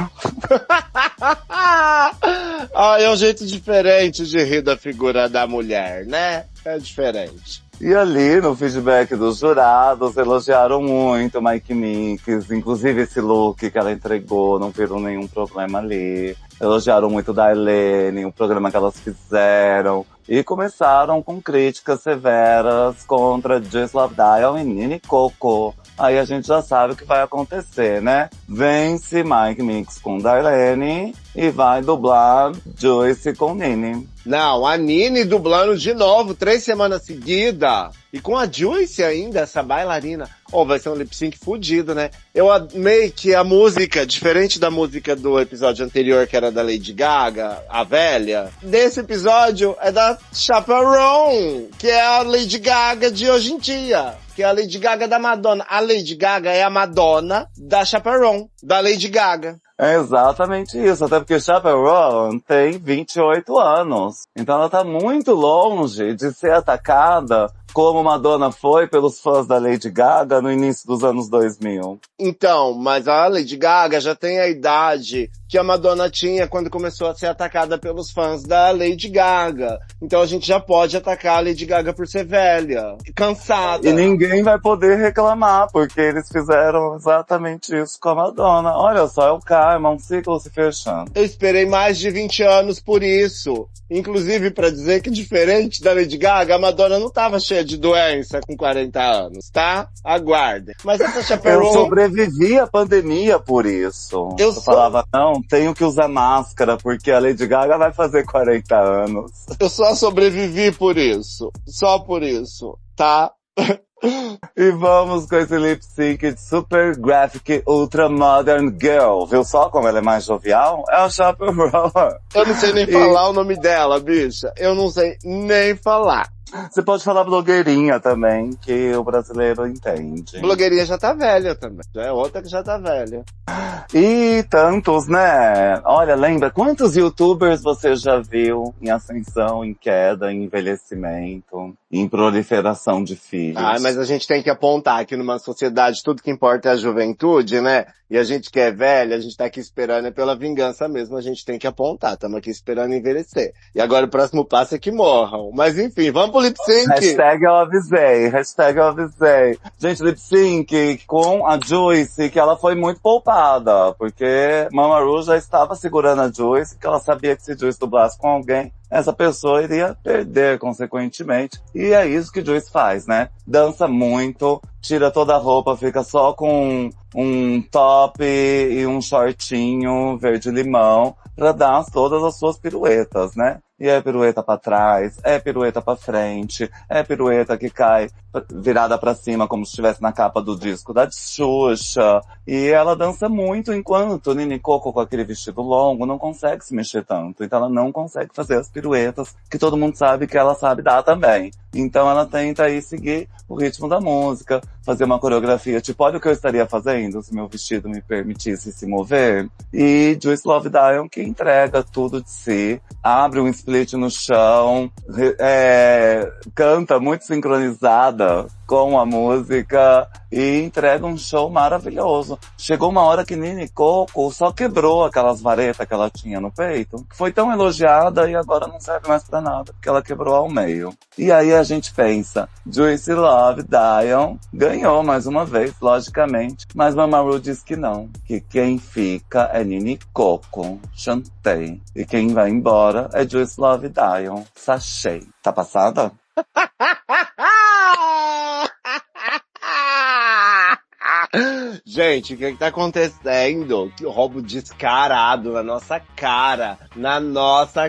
É um jeito diferente de rir da figura da mulher, né? É diferente. E ali, no feedback dos jurados, elogiaram muito Mike Mix, inclusive esse look que ela entregou, não viram nenhum problema ali. Elogiaram muito Darlene, o programa que elas fizeram. E começaram com críticas severas contra Just Love Dial e Nini Coco. Aí a gente já sabe o que vai acontecer, né? Vence Mike Mix com Darlene e vai dublar Joyce com Nini. Não, a Nini dublando de novo, 3 semanas seguidas. E com a Joyce ainda, essa bailarina. Vai ser um lip sync fudido, né? Eu amei que a música, diferente da música do episódio anterior, que era da Lady Gaga, a velha, desse episódio é da Chaperone, que é a Lady Gaga de hoje em dia. Que é a Lady Gaga da Madonna. A Lady Gaga é a Madonna da Chaperone, da Lady Gaga. É exatamente isso, até porque Chaperone tem 28 anos. Então ela tá muito longe de ser atacada como Madonna foi pelos fãs da Lady Gaga no início dos anos 2000. Então, mas a Lady Gaga já tem a idade que a Madonna tinha quando começou a ser atacada pelos fãs da Lady Gaga. Então a gente já pode atacar a Lady Gaga por ser velha, cansada. E ninguém vai poder reclamar, porque eles fizeram exatamente isso com a Madonna. Olha só, é o karma, um ciclo se fechando. Eu esperei mais de 20 anos por isso. Inclusive pra dizer que, diferente da Lady Gaga, a Madonna não tava cheia de doença com 40 anos, tá? Aguardem. Mas essa Chaperone... Eu sobrevivi à pandemia por isso. Eu falava, não, tenho que usar máscara, porque a Lady Gaga vai fazer 40 anos. Eu só sobrevivi por isso. Só por isso, tá? E vamos com esse lip sync de Super Graphic Ultra Modern Girl. Viu só como ela é mais jovial? É a Chaperone. Eu não sei nem falar o nome dela, bicha. Eu não sei nem falar. Você pode falar blogueirinha também, que o brasileiro entende. Blogueirinha já tá velha também. Já é outra que já tá velha. E tantos, né? Olha, lembra, quantos youtubers você já viu em ascensão, em queda, em envelhecimento, em proliferação de filhos? Mas a gente tem que apontar que numa sociedade tudo que importa é a juventude, né? E a gente que é velha, a gente tá aqui esperando é pela vingança mesmo, a gente tem que apontar. Estamos aqui esperando envelhecer. E agora o próximo passo é que morram. Mas enfim, vamos pro lip sync. Hashtag eu avisei, hashtag eu avisei. Gente, lip sync com a Joyce, que ela foi muito poupada, porque Mama Ru já estava segurando a Joyce, que ela sabia que se Joyce dublasse com alguém, essa pessoa iria perder, consequentemente. E é isso que Joyce faz, né? Dança muito, tira toda a roupa, fica só com um top e um shortinho verde-limão pra dar todas as suas piruetas, né? E é pirueta pra trás, é pirueta pra frente, é pirueta que cai virada pra cima como se estivesse na capa do disco da Xuxa. E ela dança muito enquanto Nini Coco, com aquele vestido longo, não consegue se mexer tanto. Então ela não consegue fazer as piruetas que todo mundo sabe que ela sabe dar também. Então ela tenta aí seguir o ritmo da música, fazer uma coreografia tipo, olha o que eu estaria fazendo se meu vestido me permitisse se mover. E Joyce Love Dion que entrega tudo de si, abre um split no chão, canta muito sincronizada com a música e entrega um show maravilhoso. Chegou uma hora que Nini Coco só quebrou aquelas varetas que ela tinha no peito, que foi tão elogiada e agora não serve mais pra nada, porque ela quebrou ao meio. E aí a gente pensa, Juicy Love Dion ganhou mais uma vez, logicamente, mas Mama Ru diz que não, que quem fica é Nini Coco, Chantei, e quem vai embora é Juicy Love Dion, Sachei. Tá passada? Gente, o que tá acontecendo? Que roubo descarado na nossa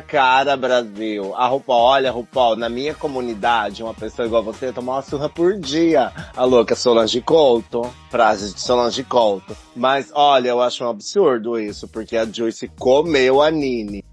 cara, Brasil. A RuPaul, olha, RuPaul, na minha comunidade, uma pessoa igual você toma uma surra por dia. A louca Solange Couto, frases de Solange Couto. Mas, olha, eu acho um absurdo isso, porque a Juicy comeu a Nini.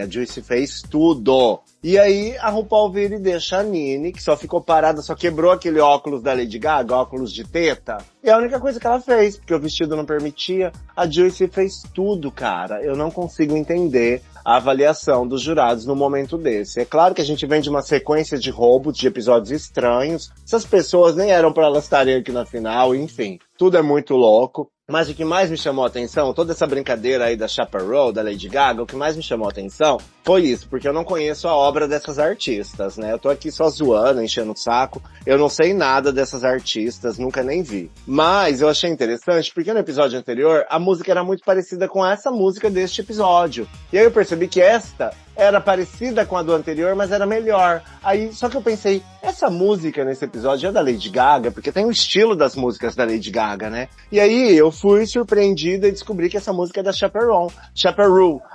A Juicy fez tudo. E aí, a RuPaul vira e deixa a Nini, que só ficou parada, só quebrou aquele óculos da Lady Gaga, óculos de teta. E a única coisa que ela fez, porque o vestido não permitia, a Juicy fez tudo, cara. Eu não consigo entender a avaliação dos jurados no momento desse. É claro que a gente vem de uma sequência de roubos, de episódios estranhos. Essas pessoas nem eram pra elas estarem aqui na final, enfim. Tudo é muito louco. Mas o que mais me chamou a atenção, toda essa brincadeira aí da Chappell, da Lady Gaga, o que mais me chamou a atenção foi isso, porque eu não conheço a obra dessas artistas, né? Eu tô aqui só zoando, enchendo o saco. Eu não sei nada dessas artistas, nunca nem vi. Mas eu achei interessante, porque no episódio anterior, a música era muito parecida com essa música deste episódio. E aí eu percebi que esta era parecida com a do anterior, mas era melhor. Aí, só que eu pensei, essa música nesse episódio é da Lady Gaga, porque tem o estilo das músicas da Lady Gaga, né? E aí eu fui surpreendida e descobri que essa música é da Chappell.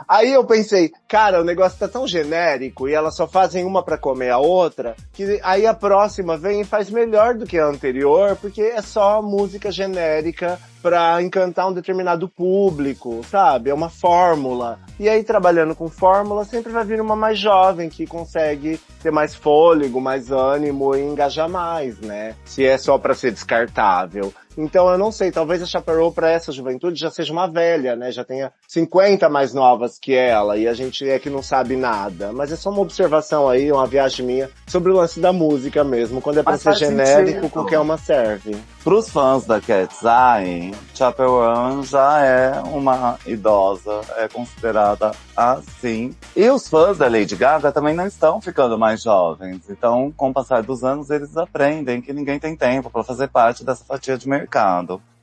Aí eu pensei, cara, o negócio tá tão genérico e elas só fazem uma pra comer a outra, que aí a próxima vem e faz melhor do que a anterior, porque é só música genérica pra encantar um determinado público, sabe? É uma fórmula. E aí, trabalhando com fórmula, sempre vai vir uma mais jovem que consegue ter mais fôlego, mais ânimo e engajar mais, né? Se é só pra ser descartável. Então, eu não sei, talvez a Chappell pra essa juventude já seja uma velha, né? Já tenha 50 mais novas que ela, e a gente é que não sabe nada. Mas é só uma observação aí, uma viagem minha, sobre o lance da música mesmo. Quando é pra ser genérico, qualquer uma serve. Pros fãs da Cat's Eye, Chappell já é uma idosa, é considerada assim. E os fãs da Lady Gaga também não estão ficando mais jovens. Então, com o passar dos anos, eles aprendem que ninguém tem tempo para fazer parte dessa fatia de mercado.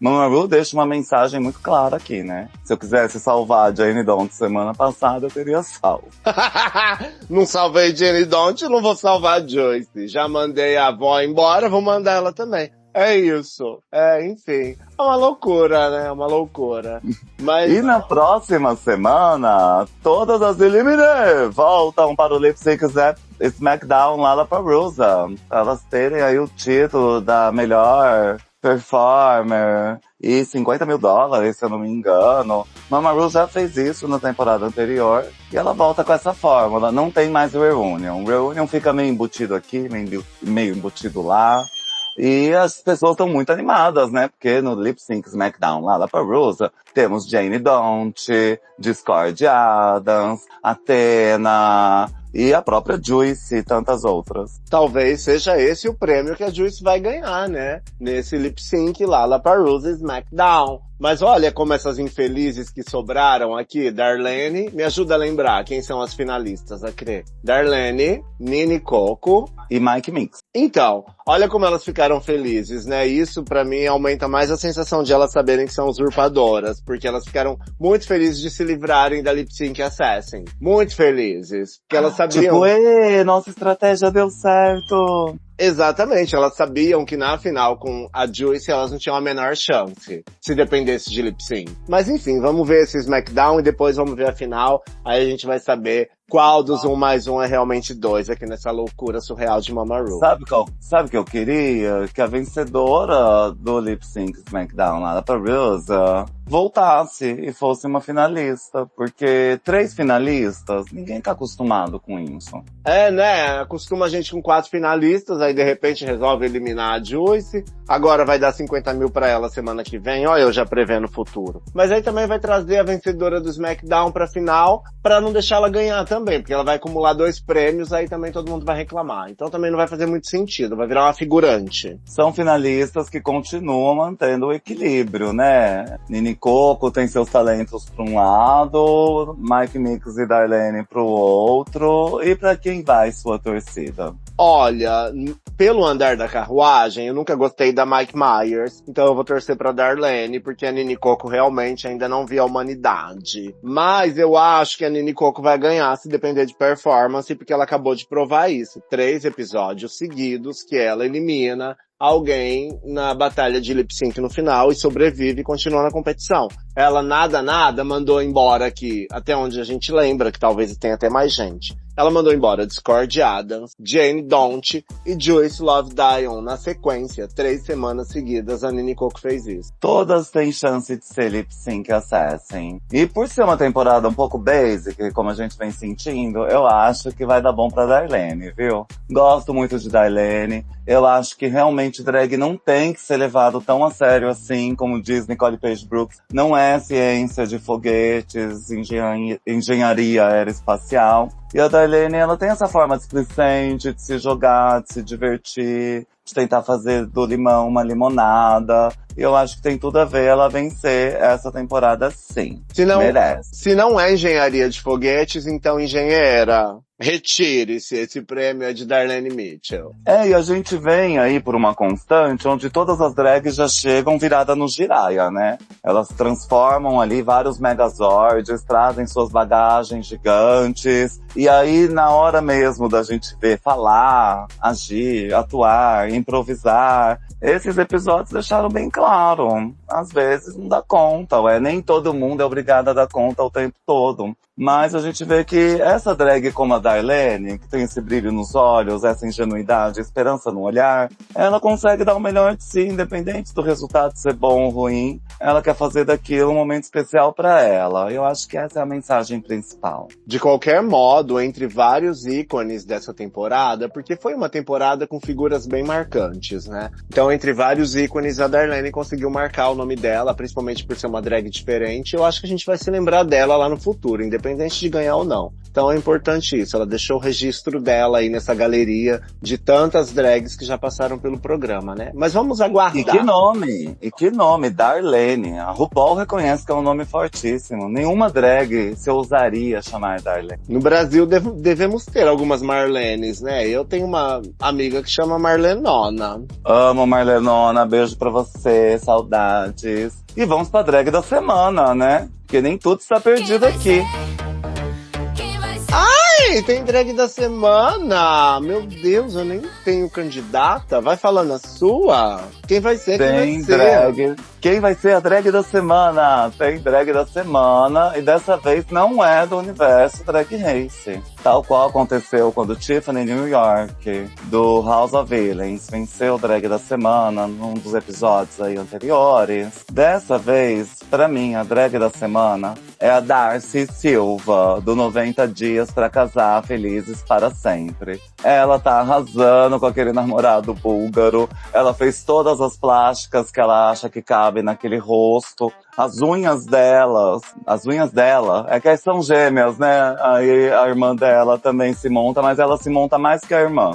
Mama Ru deixa uma mensagem muito clara aqui, né? Se eu quisesse salvar a Jane Don't semana passada, eu teria salvo. Não salvei Jane Don't, não vou salvar a Joyce. Já mandei a avó embora, vou mandar ela também. É isso. Enfim. É uma loucura, né? É uma loucura. Mas... E na próxima semana, todas as Eliminated voltam para o Lip Sync SmackDown Lollapalooza. Pra elas terem aí o título da melhor performer e $50 mil, se eu não me engano. Mama Ru já fez isso na temporada anterior e ela volta com essa fórmula. Não tem mais o Reunion. O Reunion fica meio embutido aqui, meio embutido lá. E as pessoas estão muito animadas, né? Porque no Lip Sync SmackDown Lollapalooza temos Jane Don't, Discord Adams, Athena e a própria Juicy e tantas outras. Talvez seja esse o prêmio que a Juicy vai ganhar, né? Nesse Lip Sync Lollapalooza SmackDown. Mas olha como essas infelizes que sobraram aqui, Darlene, me ajuda a lembrar quem são as finalistas, a crer. Darlene, Nini Coco e Mike Mix. Então, olha como elas ficaram felizes, né? Isso pra mim aumenta mais a sensação de elas saberem que são usurpadoras, porque elas ficaram muito felizes de se livrarem da Lip Sync Assassin. Muito felizes. Porque elas sabiam... Tipo, nossa estratégia deu certo. Exatamente, elas sabiam que na final com a Juicy elas não tinham a menor chance, se dependesse de lip sync. Mas enfim, vamos ver esse SmackDown e depois vamos ver a final, aí a gente vai saber qual dos 1 mais 1 é realmente 2 aqui nessa loucura surreal de Mama Ru. Sabe o que eu queria? Que a vencedora do lip sync SmackDown Lollapalooza voltasse e fosse uma finalista. Porque 3 finalistas, ninguém tá acostumado com isso. É, né? Acostuma a gente com 4 finalistas, aí de repente resolve eliminar a Juicy. Agora vai dar 50 mil pra ela semana que vem. Olha, eu já prevendo o futuro. Mas aí também vai trazer a vencedora do SmackDown pra final, pra não deixar ela ganhar também. Porque ela vai acumular 2 prêmios, aí também todo mundo vai reclamar. Então também não vai fazer muito sentido, vai virar uma figurante. São finalistas que continuam mantendo o equilíbrio, né? Nini Coco tem seus talentos para um lado, Mike Mix e Darlene pro outro. E pra quem vai sua torcida? Olha, pelo andar da carruagem, eu nunca gostei da Mike Myers, então eu vou torcer pra Darlene, porque a Nini Coco realmente ainda não viu a humanidade. Mas eu acho que a Nini Coco vai ganhar se depender de performance, porque ela acabou de provar isso. 3 episódios seguidos que ela elimina alguém na batalha de lip sync no final e sobrevive e continua na competição. Ela nada mandou embora aqui, até onde a gente lembra, que talvez tenha até mais gente. Ela mandou embora Discord Adams, Jane Don't e Joyce Love Dion na sequência. 3 semanas seguidas a Nini Coco fez isso. Todas têm chance de ser lip sync assassin. E por ser uma temporada um pouco basic, como a gente vem sentindo, eu acho que vai dar bom pra Darlene, viu? Gosto muito de Darlene. Eu acho que realmente drag não tem que ser levado tão a sério assim, como diz Nicole Page Brooks. Não é ciência de foguetes, engenharia aeroespacial. E a Darlene, ela tem essa forma displicente de se jogar, de se divertir, de tentar fazer do limão uma limonada. E eu acho que tem tudo a ver ela vencer essa temporada sim. Merece. Se não é engenharia de foguetes, então engenheira, retire-se, esse prêmio é de Darlene Mitchell. E a gente vem aí por uma constante onde todas as drags já chegam virada no Jiraiya, né? Elas transformam ali vários megazords, trazem suas bagagens gigantes, e aí na hora mesmo da gente ver falar, agir, atuar, improvisar, esses episódios deixaram bem claro. Às vezes não dá conta, nem todo mundo é obrigado a dar conta o tempo todo. Mas a gente vê que essa drag como a Darlene, que tem esse brilho nos olhos, essa ingenuidade, esperança no olhar, ela consegue dar o melhor de si, independente do resultado ser bom ou ruim. Ela quer fazer daquilo um momento especial pra ela. Eu acho que essa é a mensagem principal. De qualquer modo, entre vários ícones dessa temporada, porque foi uma temporada com figuras bem marcantes, né? Então, entre vários ícones, a Darlene conseguiu marcar o nome dela, principalmente por ser uma drag diferente. Eu acho que a gente vai se lembrar dela lá no futuro, independente de ganhar ou não. Então é importante isso, ela deixou o registro dela aí nessa galeria de tantas drags que já passaram pelo programa, né? Mas vamos aguardar. E que nome, Darlene. A RuPaul reconhece que é um nome fortíssimo. Nenhuma drag se ousaria chamar Darlene. No Brasil devemos ter algumas Marlenes, né? Eu tenho uma amiga que chama Marlenona. Amo Marlenona, beijo pra você, saudades. E vamos pra drag da semana, né? Porque nem tudo está perdido aqui. Ai, tem drag da semana! Meu Deus, eu nem tenho candidata. Vai falando a sua. Quem vai ser? Tem drag. Quem vai ser a drag da semana? Tem drag da semana e dessa vez não é do universo Drag Race. Tal qual aconteceu quando Tiffany New York, do House of Villains, venceu o drag da semana num dos episódios aí anteriores. Dessa vez, pra mim, a drag da semana é a Darcy Silva, do 90 Dias pra Casar Felizes para Sempre. Ela tá arrasando com aquele namorado búlgaro. Ela fez todas as plásticas que ela acha que cabem naquele rosto. As unhas dela, é que são gêmeas, né? Aí a irmã dela também se monta, mas ela se monta mais que a irmã.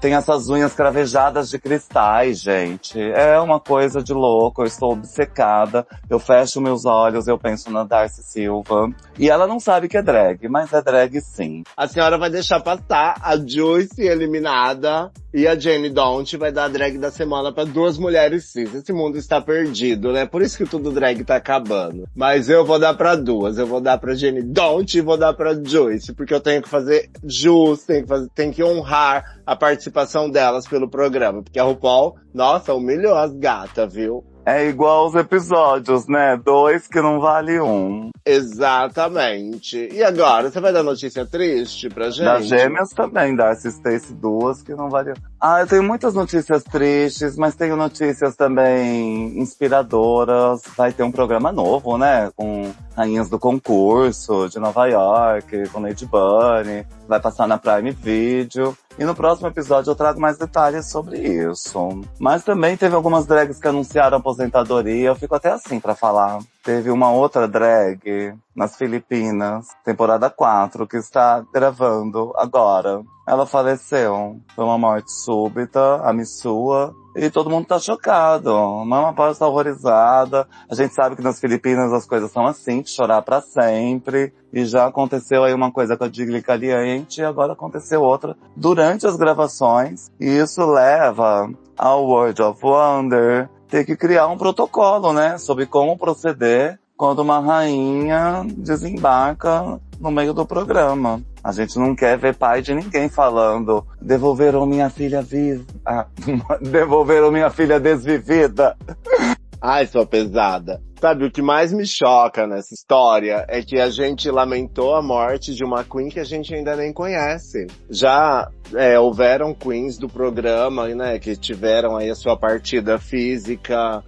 Tem essas unhas cravejadas de cristais, gente. É uma coisa de louco, eu estou obcecada. Eu fecho meus olhos, eu penso na Darcy Silva. E ela não sabe que é drag, mas é drag sim. A senhora vai deixar passar a Joyce eliminada e a Jane Don't vai dar a drag da semana para 2 mulheres cis. Esse mundo está perdido, né? Por isso que tudo drag tá acabando. Mas eu vou dar para 2. Eu vou dar pra Jane Don't e vou dar pra Joyce, porque eu tenho que fazer jus, tenho que honrar a participação delas pelo programa. Porque a RuPaul, nossa, humilhou as gatas, viu? É igual os episódios, né? 2 que não vale 1. Exatamente. E agora, você vai dar notícia triste pra gente? Das gêmeas também, Darcy e Stacey, duas que não variam. Eu tenho muitas notícias tristes, mas tenho notícias também inspiradoras. Vai ter um programa novo, né? Com rainhas do concurso de Nova York, com Lady Bunny. Vai passar na Prime Video. E no próximo episódio eu trago mais detalhes sobre isso. Mas também teve algumas drags que anunciaram aposentadoria. Eu fico até assim pra falar. Teve uma outra drag nas Filipinas, temporada 4, que está gravando agora. Ela faleceu. Foi uma morte súbita, a Missua. E todo mundo tá chocado. Mama Paz tá horrorizada. A gente sabe que nas Filipinas as coisas são assim, de chorar pra sempre. E já aconteceu aí uma coisa com a Jiggly Caliente, e agora aconteceu outra durante as gravações. E isso leva ao World of Wonder ter que criar um protocolo, né? Sobre como proceder quando uma rainha desembarca no meio do programa. A gente não quer ver pai de ninguém falando devolveram minha filha viva, devolveram minha filha desvivida. Ai, sua pesada. Sabe, o que mais me choca nessa história é que a gente lamentou a morte de uma queen que a gente ainda nem conhece. Já houveram queens do programa, né, que tiveram aí a sua partida física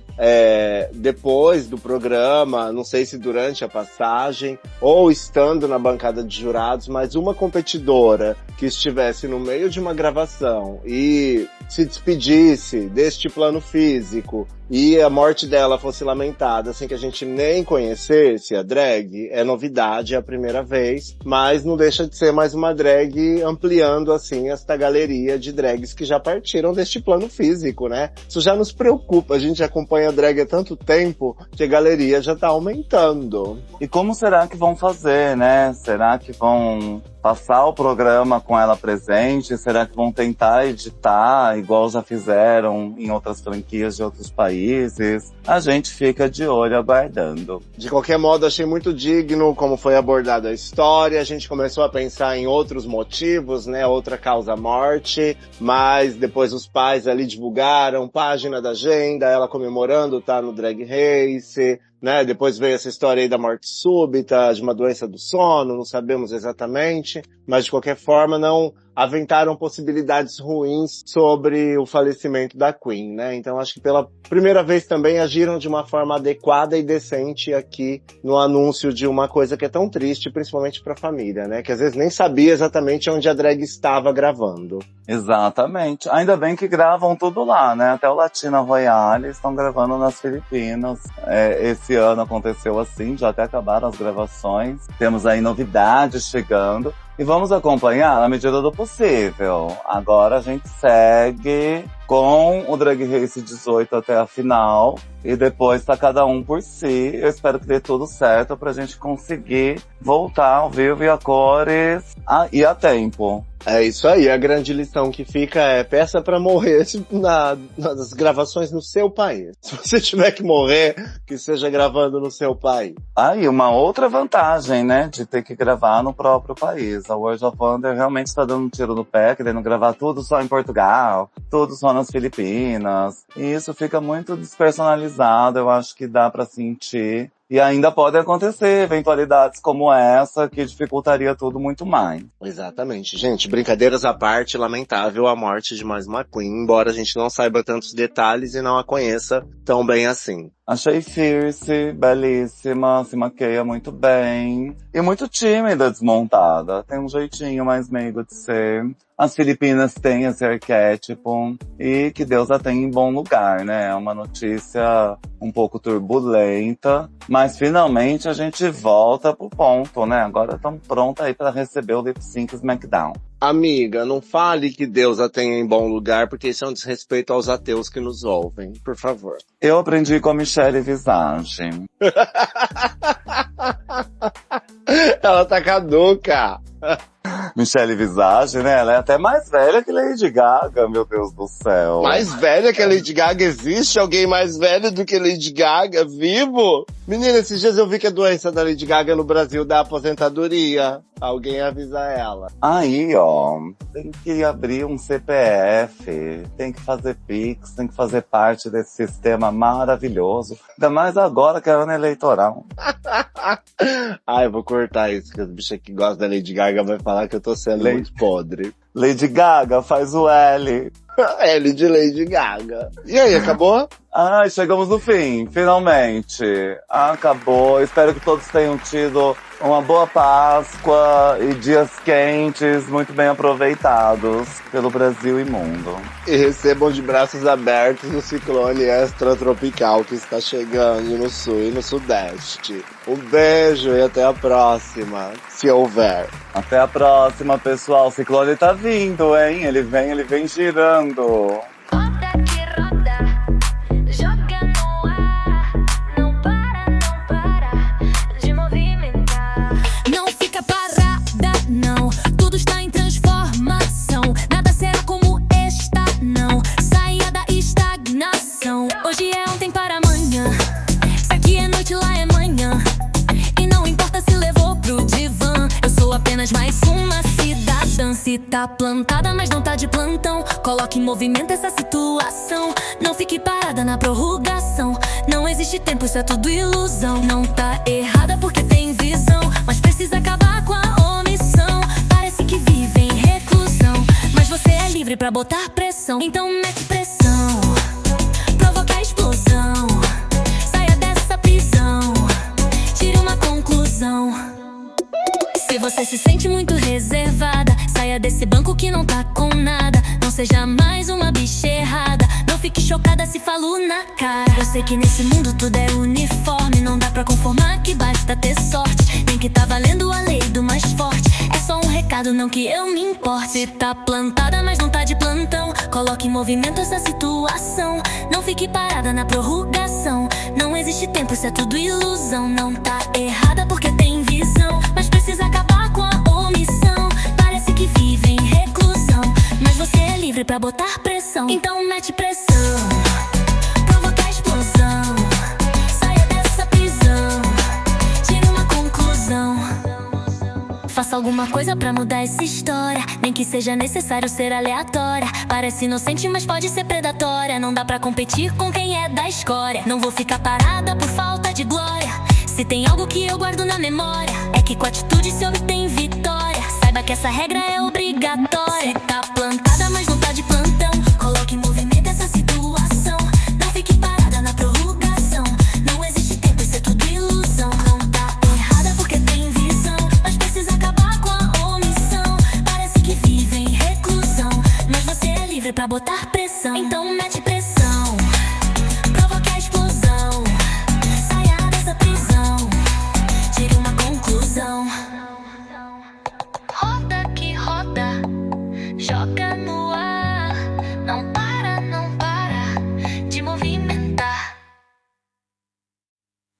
depois do programa, não sei se durante a passagem ou estando na bancada de jurados, mas uma competidora que estivesse no meio de uma gravação e se despedisse deste plano físico e a morte dela fosse lamentada sem que a gente nem conhecesse a drag, é novidade, é a primeira vez, mas não deixa de ser mais uma drag ampliando assim esta galeria de drags que já partiram deste plano físico, né? Isso já nos preocupa, a gente acompanha a drag há tanto tempo que a galeria já tá aumentando. E como será que vão fazer, né? Será que vão passar o programa com ela presente? Será que vão tentar editar igual já fizeram em outras franquias de outros países? A gente fica de olho aguardando. De qualquer modo, achei muito digno como foi abordada a história. A gente começou a pensar em outros motivos, né? Outra causa-morte, mas depois os pais ali divulgaram página da agenda, ela comemorando, tá no Drag Race, né? Depois veio essa história aí da morte súbita, de uma doença do sono, não sabemos exatamente, mas de qualquer forma não aventaram possibilidades ruins sobre o falecimento da Queen, né? Então acho que pela primeira vez também agiram de uma forma adequada e decente aqui no anúncio de uma coisa que é tão triste, principalmente pra família, né? Que às vezes nem sabia exatamente onde a drag estava gravando. Exatamente. Ainda bem que gravam tudo lá, né? Até o Latina Royale estão gravando nas Filipinas. Esse ano aconteceu assim, já até acabaram as gravações. Temos aí novidades chegando. E vamos acompanhar na medida do possível. Agora a gente segue com o Drag Race 18 até a final. E depois tá cada um por si. Eu espero que dê tudo certo pra gente conseguir voltar ao vivo e a cores e a tempo. É isso aí, a grande lição que fica é peça pra morrer nas gravações no seu país. Se você tiver que morrer, que seja gravando no seu país. Aí, uma outra vantagem, né, de ter que gravar no próprio país. A World of Wonder realmente está dando um tiro no pé, querendo gravar tudo só em Portugal, tudo só nas Filipinas. E isso fica muito despersonalizado, eu acho que dá pra sentir. E ainda podem acontecer eventualidades como essa, que dificultaria tudo muito mais. Exatamente. Gente, brincadeiras à parte, lamentável a morte de mais uma Queen, embora a gente não saiba tantos detalhes e não a conheça tão bem assim. Achei fierce, belíssima, se maqueia muito bem. E muito tímida, desmontada. Tem um jeitinho mais meigo de ser. As Filipinas têm esse arquétipo. E que Deus a tem em bom lugar, né? É uma notícia um pouco turbulenta. Mas finalmente a gente volta pro ponto, né? Agora estamos prontos aí para receber o Lip Sync SmackDown. Amiga, não fale que Deus a tenha em bom lugar, porque isso é um desrespeito aos ateus que nos ouvem. Por favor. Eu aprendi com a Michelle Visage. Ela tá caduca. Michelle Visage, né? Ela é até mais velha que Lady Gaga, meu Deus do céu. Mais velha que a Lady Gaga? Existe alguém mais velho do que Lady Gaga vivo? Menina, esses dias eu vi que a doença da Lady Gaga no Brasil dá aposentadoria. Alguém avisa ela. Aí, ó, tem que abrir um CPF, tem que fazer Pix, tem que fazer parte desse sistema maravilhoso. Ainda mais agora que é ano eleitoral. Ai, eu vou cortar isso, que as bichas que gostam da Lady Gaga vai falar que eu tô sendo muito podre. Lady Gaga, faz o L. L de Lady Gaga. E aí, acabou? Ai, chegamos no fim, finalmente. Acabou. Espero que todos tenham tido uma boa Páscoa e dias quentes, muito bem aproveitados pelo Brasil e mundo. E recebam de braços abertos o ciclone extratropical que está chegando no sul e no sudeste. Um beijo e até a próxima, se houver. Até a próxima, pessoal. O ciclone tá vindo, hein? Ele vem girando. Roda que roda, joga no ar. Não para de movimentar. Não fica parada, não. Tudo está em transformação. Nada será como está, não. Saia da estagnação. Hoje é ontem para amanhã. Se aqui é noite, lá é manhã. E não importa se levou pro divã. Eu sou apenas mais uma cidadã. Se tá plantada, mas não tá de plantão. Coloque em movimento essa situação. Não fique parada na prorrogação. Não existe tempo, isso é tudo ilusão. Não tá errada porque tem visão, mas precisa acabar com a omissão. Parece que vive em reclusão, mas você é livre pra botar pressão. Então mete pressão, provoca a explosão. Saia dessa prisão, tire uma conclusão. Se você se sente muito reservada, saia desse banco que não tá com nada. Não seja mais uma bicha errada. Não fique chocada se falo na cara. Eu sei que nesse mundo tudo é uniforme. Não dá pra conformar que basta ter sorte. Nem que tá valendo a lei do mais forte. É só um recado, não que eu me importe. Se tá plantada, mas não tá de plantão, coloque em movimento essa situação. Não fique parada na prorrogação. Não existe tempo, isso é tudo ilusão. Não tá errada porque tem visão, mas precisa acabar com a omissão. Parece que vive em reclusão, mas você é livre pra botar pressão. Então mete pressão, provoca a explosão. Saia dessa prisão, tire uma conclusão. Faça alguma coisa pra mudar essa história. Nem que seja necessário ser aleatória. Parece inocente, mas pode ser predatória. Não dá pra competir com quem é da escória. Não vou ficar parada por falta de glória. Se tem algo que eu guardo na memória, é que com atitude se obtém vitória. Saiba que essa regra é obrigatória. Se tá plantada, mas não tá de plantão, coloque em movimento essa situação. Não fique parada na prorrogação. Não existe tempo, isso é tudo ilusão. Não tá errada porque tem visão, mas precisa acabar com a omissão. Parece que vive em reclusão, mas você é livre pra botar pressão. Então mete pressão, provoca a explosão. Saia dessa prisão, tire uma conclusão. Roda que roda, joga no